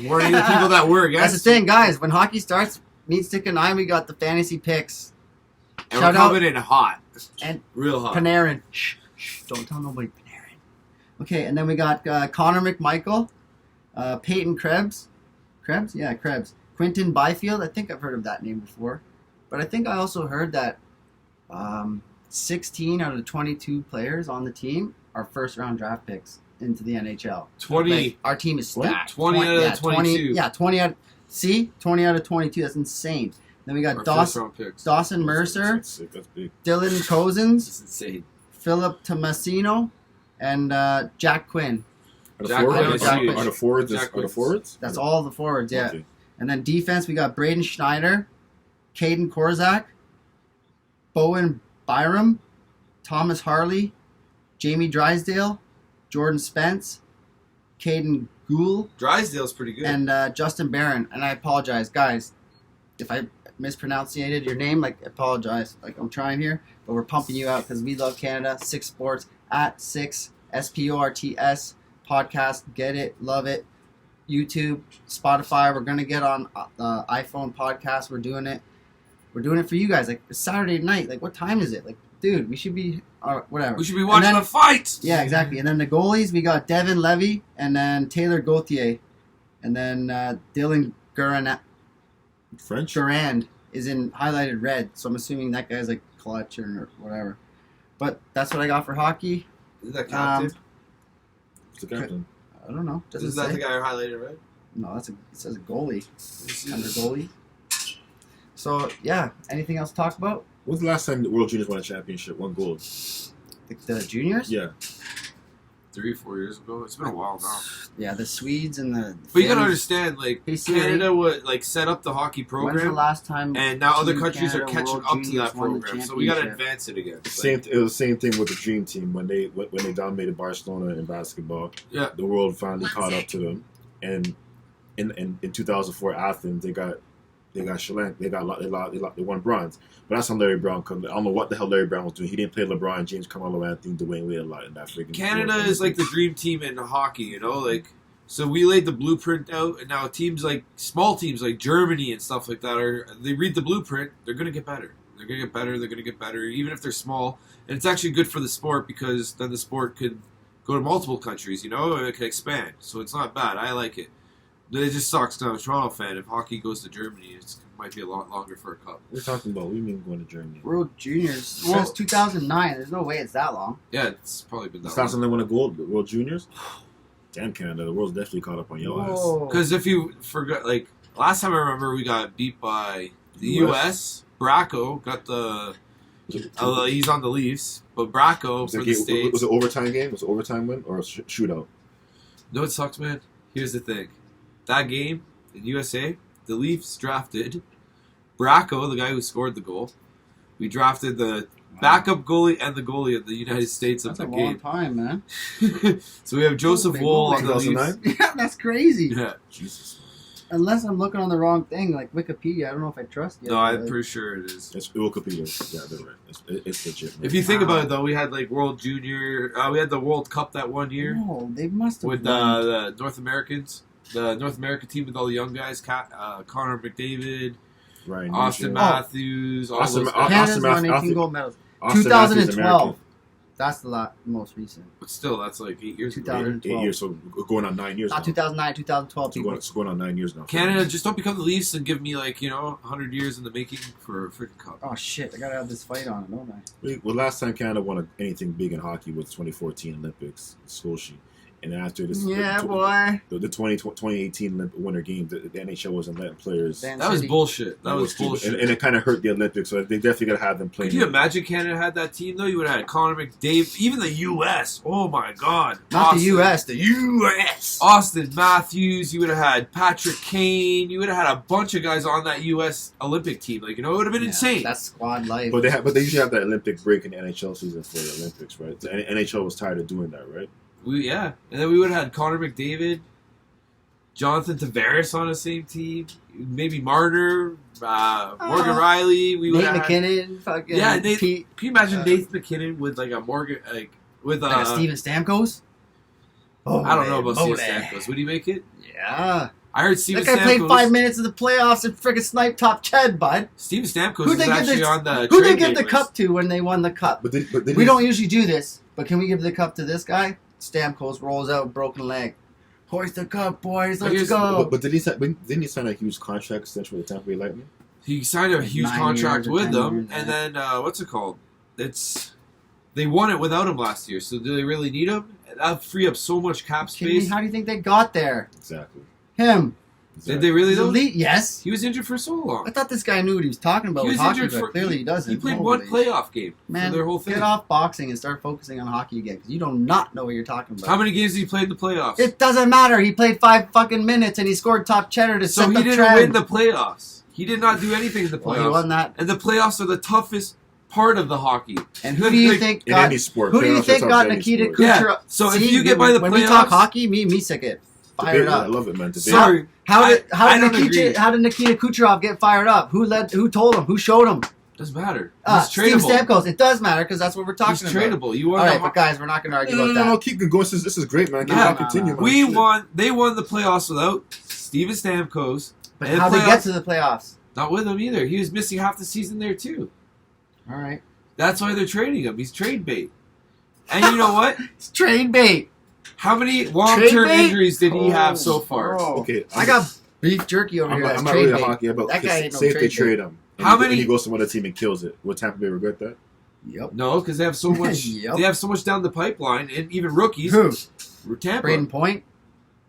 warning the people that we're against. That's the thing, guys. When hockey starts, Meat Stick and I, we got the fantasy picks. And Shout we're coming in hot. And Real hot. Panarin. Shh, don't tell nobody Panarin. Okay, and then we got Connor McMichael, Peyton Krebs. Krebs? Yeah, Krebs. Quinton Byfield. I think I've heard of that name before. But I think I also heard that 16 out of the 22 players on the team are first-round draft picks into the NHL. 20. Like, our team is stacked. 20 out of the 22. 20 out. See? 20 out of 22. That's insane. Then we got Our Dawson first-round picks. Mercer, That's sick. That's big. Dylan Cozens, That's insane. Philip Tomasino, and Jack Quinn. Are the Jack forwards? Quinn is Are huge. the forwards? Jack Are the Quinn's- forwards? That's all the forwards, yeah. Okay. And then defense, we got Braden Schneider, Caden Korzak, Bowen Byram, Thomas Harley, Jamie Drysdale, Jordan Spence, Caden Gould, Drysdale's pretty good. and Justin Barron. And I apologize, guys, if I mispronounced your name. Like, I apologize. Like, I'm trying here, but we're pumping you out because we love Canada. 6 Sports at 6 SPORTS podcast. Get it, love it. YouTube, Spotify. We're gonna get on iPhone podcast. We're doing it. We're doing it for you guys. Like, it's Saturday night. Like, what time is it? Like, dude, we should be whatever. We should be watching the fight. Yeah, exactly. And then the goalies, we got Devin Levy and then Taylor Gauthier, and then Dylan Durand is in highlighted red. So I'm assuming that guy's like clutch or whatever. But that's what I got for hockey. Is that captain? It's the captain. I don't know. Is that the guy who highlighted red? No, it says goalie. Under goalie. So yeah, anything else to talk about? When's the last time the World Juniors won a championship? Won gold? The juniors? Yeah. 3-4 years ago. It's been a while now. Yeah, the Swedes and the. But you gotta understand, like, Hey, Siri. Canada would like set up the hockey When's the program, last time? and now other Team countries Canada are catching World up to Juniors that won the program. So we gotta championship? advance it again. It was the same thing with the Dream Team when they dominated Barcelona in basketball. Yeah. The world finally caught up to them, and in 2004 Athens they shellacked. They won bronze. But that's on Larry Brown. I don't know what the hell Larry Brown was doing. He didn't play LeBron James, Carmelo Anthony, Dwayne Wade a lot in that freaking. Canada is like the dream team in hockey, you know, like. So we laid the blueprint out, and now teams like small teams like Germany and stuff like that they read the blueprint. They're gonna get better. They're gonna get better. They're gonna get better, even if they're small. And it's actually good for the sport because then the sport could go to multiple countries, you know, and it can expand. So it's not bad. I like it. But it just sucks because I'm a Toronto fan. If hockey goes to Germany, it might be a lot longer for a cup. We're talking about. What do you mean going to Germany? World Juniors. Well- Since 2009. There's no way it's that long. Yeah, it's probably been It's that not long. something they won a gold. The World Juniors. Damn Canada, the world's definitely caught up on your ass. Whoa. Because if you forgot, like, last time I remember we got beat by the US. U.S. Bracco got the... he's on the Leafs, but Bracco for the States... Was it overtime game? Was it overtime win or a shootout? No, it sucks, man. Here's the thing. That game in USA, the Leafs drafted Bracco, the guy who scored the goal. We drafted the backup goalie and the goalie of the United States of That's the a long game. time, man. So we have Joseph Big Wool goalie. on the Leafs. 2009? Yeah, that's crazy. Yeah. Jesus. Unless I'm looking on the wrong thing, like Wikipedia. I don't know if I trust you. No, I'm pretty sure it is. It's Wikipedia. Yeah, they're right. It's legit. Man. If you think Wow. about it, though, we had like World Junior. We had the World Cup that one year No, they must have with won. the North Americans, the North American team with all the young guys, Connor McDavid, Ryan Austin Nugent. Matthews, all Austin those Ma- guys. Canada's Austin won Matthews- 18 gold medals. Austin Matthews is 2012. American. That's the most recent. But still, that's like 8 years ago. 2000. 8 years, so we're going on 9 years. Not now. 2009, 2012. So it's going on 9 years now. Canada, just don't become the Leafs and give me like 100 years in the making for a freaking cup. Oh shit! I gotta have this fight on, don't I? Well, last time Canada won anything big in hockey was 2014 Olympics, Sochi. And after this, Yeah, the, boy. the 2018 Olympic Winter Games, the NHL wasn't letting players. Dan That was City. bullshit. That was stupid. bullshit. And it kind of hurt the Olympics, so they definitely got to have them playing. Could you imagine Canada had that team though? You would have had Connor McDavid, even the U.S. Oh my God! Not the Austin- U.S. The U.S. Austin Matthews. You would have had Patrick Kane. You would have had a bunch of guys on that U.S. Olympic team. Like it would have been insane. That's squad life. But they usually have that Olympic break in the NHL season for the Olympics, right? The NHL was tired of doing that, right? And then we would have had Connor McDavid, Jonathan Tavares on the same team, maybe Marner, Morgan Riley. We would Nate have McKinnon, fucking Yeah, Nate- Pete, Can you imagine Nathan McKinnon with like a Morgan, with like a Steven Stamkos. Oh, I don't know about Mole. Steven Stamkos. Would he make it? Yeah, I heard Steven that guy played Stamkos. 5 minutes of the playoffs and freaking sniped top Ched, bud. Steven Stamkos Who'd is they give actually the- on the Who they trade give the papers. cup to when they won the cup? But We don't usually do this, but can we give the cup to this guy? Stamkos rolls out, broken leg. Hoist the cup, boys. But Let's here's- go. But didn't he sign a huge contract extension with the Tampa Bay Lightning? He signed a Like huge 9 contract years or with 10 them, years, and yeah. then what's it called? They won it without him last year. So do they really need him? That'd free up so much cap Kidding me? space. How do you think they got there? Exactly. Him. Did they really He's though? elite, yes. He was injured for so long. I thought this guy knew what he was talking about He with was hockey, injured but for- clearly he doesn't. He played Holy one playoff game Man, for their whole thing. get off boxing and start focusing on hockey again, because you do not know what you're talking about. How many games did he play in the playoffs? It doesn't matter. He played 5 fucking minutes and he scored top cheddar to So set he the didn't trend. win the playoffs. He did not do anything in the Well, he playoffs. won that. And the playoffs are the toughest part of the hockey. And who do you Like, think In got? any sport. Who do you playoffs are think tough got in any Nikita sport. Kucherov? Yeah, so if See, you get by the when we talk playoffs- hockey, me sick it. Fired Yeah, I up. love it, man. Sorry. How did don't agree. Nikita Kucherov get fired up? Who told him? Who showed him? Doesn't matter. He's Steve tradable. Stamkos. It does matter because that's what we're talking He's about. tradable. You All want right, but guys, we're not going to argue about that. No, keep going. This is great, man. Yeah, Continue. Man. we Shit. won. They won the playoffs without Steven Stamkos. But And how did they playoffs- get to the playoffs? Not with him either. He was missing half the season there too. All right. That's why they're trading him. He's trade bait. And you know what? It's trade bait. How many long-term bait? injuries did he have so far? Oh. Okay, I got beef jerky over here. I'm That's not trade really a bait. hockey, but That guy ain't no say if they trade trade bait. him, How and many- he goes to another team and kills it. Would Tampa Bay regret that? Yep. No, because they have so much. Yep. They have so much down the pipeline, and even rookies. Who? Tampa. Braden Point?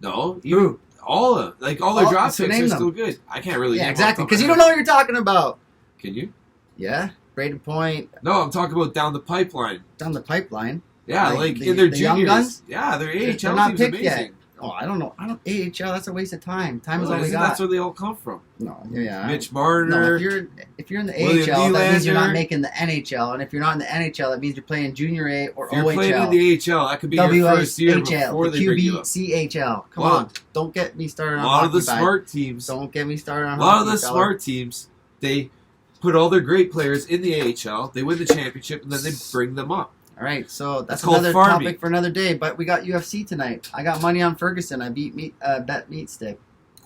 No, even Who? all of their draft so picks name are them. still good. I can't really. Yeah, name exactly. off Because the you top don't know what you're talking about. Can you? Yeah. Braden Point No, I'm talking about down the pipeline. down the pipeline. Yeah, Like like in their the young juniors. guns? Yeah, their AHL They're not team's picked amazing. yet. Oh, I don't know. AHL. That's a waste of time. Time is all we Isn't got. That's where they all come from. No. Yeah. Mitch No, Marner. if you're in the William AHL, that means you're not Nylander. making the NHL, and if you're not in the NHL, that means you're playing Junior A or if you're playing in OHL, the AHL, that could be your first year before the they bring you up. QBCHL. Come Well, on, don't get me started A on lot of hockey, the bud. smart teams. Don't get me started on A lot of hockey, the fella. smart teams, they put all their great players in the AHL. They win the championship, and then they bring them up. All right, so that's called another farming. topic for another day. But we got UFC tonight. I got money on Ferguson. I bet meat stick.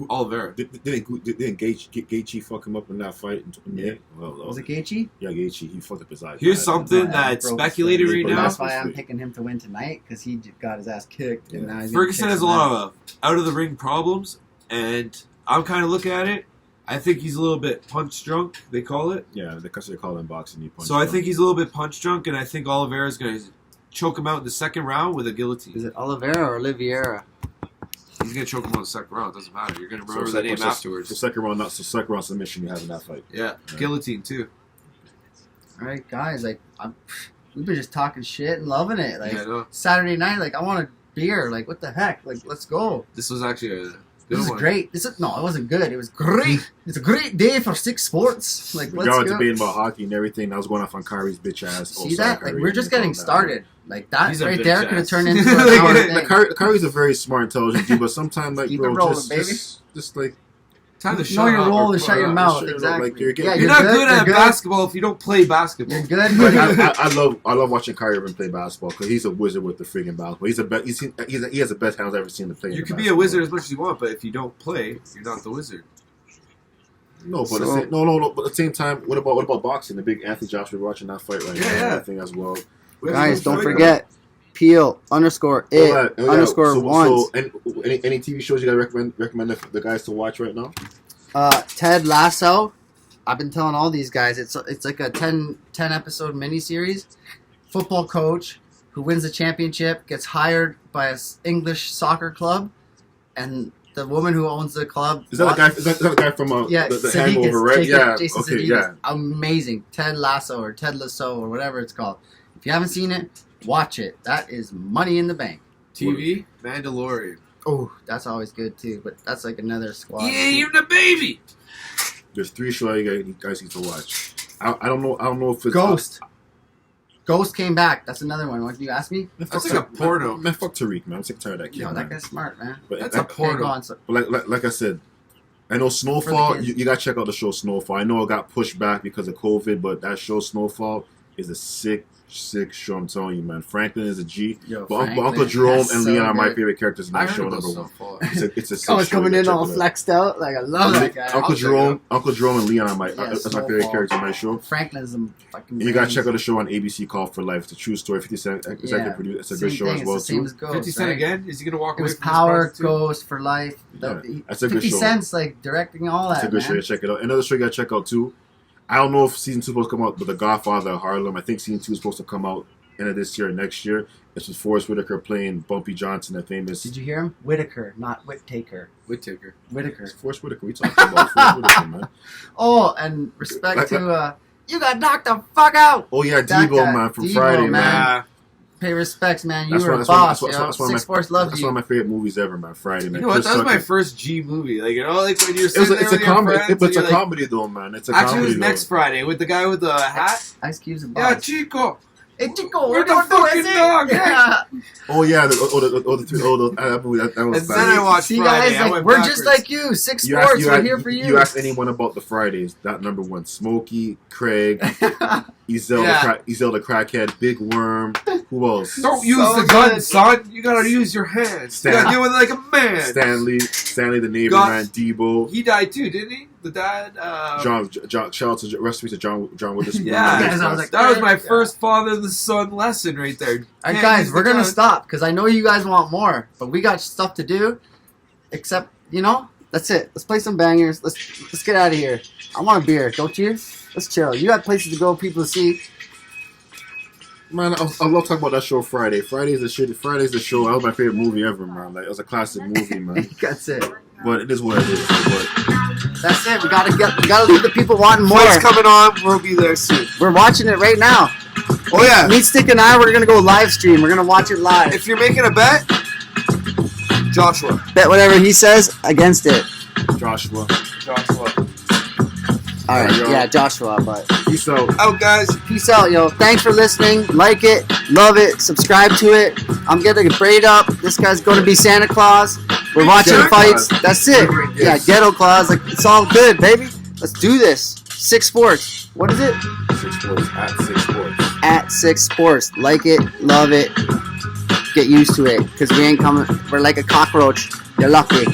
Oliveira. Didn't Gaethje fuck him up in that fight? Yeah. Well, Was it Gaethje? Yeah, Gaethje. He fucked up his eye. Here's Yeah, something Yeah, that's broke his speculated leg. right Yeah, now. That's why I'm supposed to be. picking him to win tonight because he got his ass kicked. And Yeah. now he's gonna Ferguson kick has a some lot ass. of out of the ring problems, and I'm kind of looking at it. I think he's a little bit punch drunk. They call it. Yeah, because they call him boxing. He punched So I him. think he's a little bit punch drunk, and I think Oliveira's going to choke him out in the second round with a guillotine. Is it Oliveira or Oliveira? He's going to choke him out in the second round. It doesn't matter. You're going to So remember the second- name so- afterwards. So second round submission you have in that fight. Yeah, guillotine too. All right, guys. We've been just talking shit and loving it. Like Yeah, I know. Saturday night, like I want a beer. Like what the heck? Like let's go. This was actually a good This is one. great. It wasn't good. It was great. It's a great day for 6 Sports. Like let's Y'all were go. debating about hockey and everything. I was going off on Kyrie's bitch ass. See that? Like we're just getting started. Like that He's a right bitch there ass. could have turned into an Like, hour like, thing. Kyrie's a very smart, intelligent dude, but sometimes like Keep bro, it rolling, just, baby. just like Time to Know shut your up role or and put shut your up. mouth. Shut up, Exactly. like, you're yeah, You're not good at you're basketball if you don't play basketball. You're good. Like, But I love watching Kyrie Irving play basketball because he's a wizard with the friggin' basketball. He has the best hands I've ever seen to play. You in can be a basketball. wizard as much as you want, but if you don't play, you're not the wizard. No, but So- no. But at the same time, what about boxing? The big Anthony Joshua, we're watching that fight right now. Yeah. I think as well. guys, don't forget Peel _it _1. And any TV shows you guys recommend the guys to watch right now? Ted Lasso. I've been telling all these guys it's like a 10 episode miniseries. Football coach who wins the championship gets hired by an English soccer club, and the woman who owns the club. Is that a guy? Is that a guy from the Sudeikis, Hangover, right? Jason Okay. Sudeikis. Yeah. Amazing. Ted Lasso or Ted Lasso or whatever it's called. If you haven't seen it, watch it. That is money in the bank. TV, Mandalorian. Oh, that's always good too. But that's like another squad. Yeah, you're the baby. There's 3 shows you guys need to watch. I don't know if it's Ghost. Ghost came back. That's another one. What did you ask me? Man, That's fuck like a porno. Man, fuck Tariq, man. I'm sick and tired of that kid. Yo, man. that guy's smart, man. But That's a Okay, porno. go on. So, like I said, I know For Snowfall. the kids. You gotta check out the show Snowfall. I know it got pushed back because of COVID, but that show Snowfall is a sick show. I'm telling you, man. Franklin is a G. yo, But Franklin, Uncle Jerome that's and so Leon are my good. favorite characters in I that show. heard about Number one. Snowfall. It's a sick I was show. coming You in gotta all check it out. flexed out. Like I love that guy. Uncle I'll check it Jerome and Leon are my Yeah, that's my favorite Snowfall. characters in my show. Franklin's a fucking. And you gotta brains. check out the show on ABC called For Life. It's a true story. 50 Cent executive producer. It's a good Same show thing. as It's well the same too. as Ghost, 50 Cent right? again? Is he going to walk It away was from this Power, process too? Ghost for Life. Yeah, that's a good 50 show. Cent's like directing all It's that. a good show. Man. Check it out. Another show you gotta check out too. I don't know if season 2 is supposed to come out, but The Godfather of Harlem. I think season 2 is supposed to come out end of this year or next year. It's with Forrest Whitaker playing Bumpy Johnson, the famous. Did you hear him? Whitaker, not Whittaker. Whittaker. Whitaker. It's Forrest Whitaker. We talking about Forrest Whitaker, man. Oh, and respect to you got knocked the fuck out. Oh yeah, That Debo guy. man from Debo, Friday, man. man. Pay respects, man. You That's were one- a that's one- boss, that's yo. one- that's one of 6 Sports loves That's you. one of my favorite movies ever, man. Friday, man. You know what? Chris That was my Tucker. first G movie. Like, you know, like when you're It's sitting a, there it's a with your comedy, friends. but it's a and you're like, comedy though, man. It's a actually, it comedy was though. next Friday with the guy with the hat. Ice Cube's a Yeah, boss. Chico. Hey, Chico, We're the don't do fucking it. dog, Yeah. Oh yeah, that was And then I watched See, Friday. guys, I like, went we're backwards. just like you. Six Sports, we're here for you. You ask anyone about the Fridays, that number one, Smokey, Craig, Ezel, Yeah. Ezel the crackhead, Big Worm. Who else? Don't use So the gun, good. son. You gotta use your hands. You gotta do it like a man. Stanley the neighbor Got- man, Debo. He died too, didn't he? The dad. John, shout out to recipes to John Witherspoon. Yeah. Guys, I was like, That was my Yeah. first father the son lesson right there. All right, Can't guys, use we're the gonna gun. stop because I know you guys want more, but we got stuff to do. Except, that's it. Let's play some bangers. Let's get out of here. I want a beer, don't you? Let's chill. You got places to go, people to see. Man, I love talking about that show Friday. Friday's the shit. Friday's the show. That was my favorite movie ever, man. Like, it was a classic movie, man. That's it. But it is what it is. But That's it. We gotta leave the people wanting more. Flight's coming on. We'll be there soon. We're watching it right now. Oh yeah. Meat Stick and I, we're gonna go live stream. We're gonna watch it live. If you're making a bet, Joshua. Bet whatever he says against it. Joshua, All right, yo. yeah, Joshua. But peace out. Out, guys. peace out, yo. Thanks for listening. Like it, love it, subscribe to it. I'm getting a braid up. This guy's gonna be Santa Claus. We're watching Santa fights. Claus. That's it. Yes. Yeah, Ghetto Claus. Like, it's all good, baby. Let's do this. 6 Sports. What is it? 6 Sports at 6 Sports. At 6 Sports. Like it, love it. Get used to it, because we ain't coming. We're like a cockroach. You're lucky.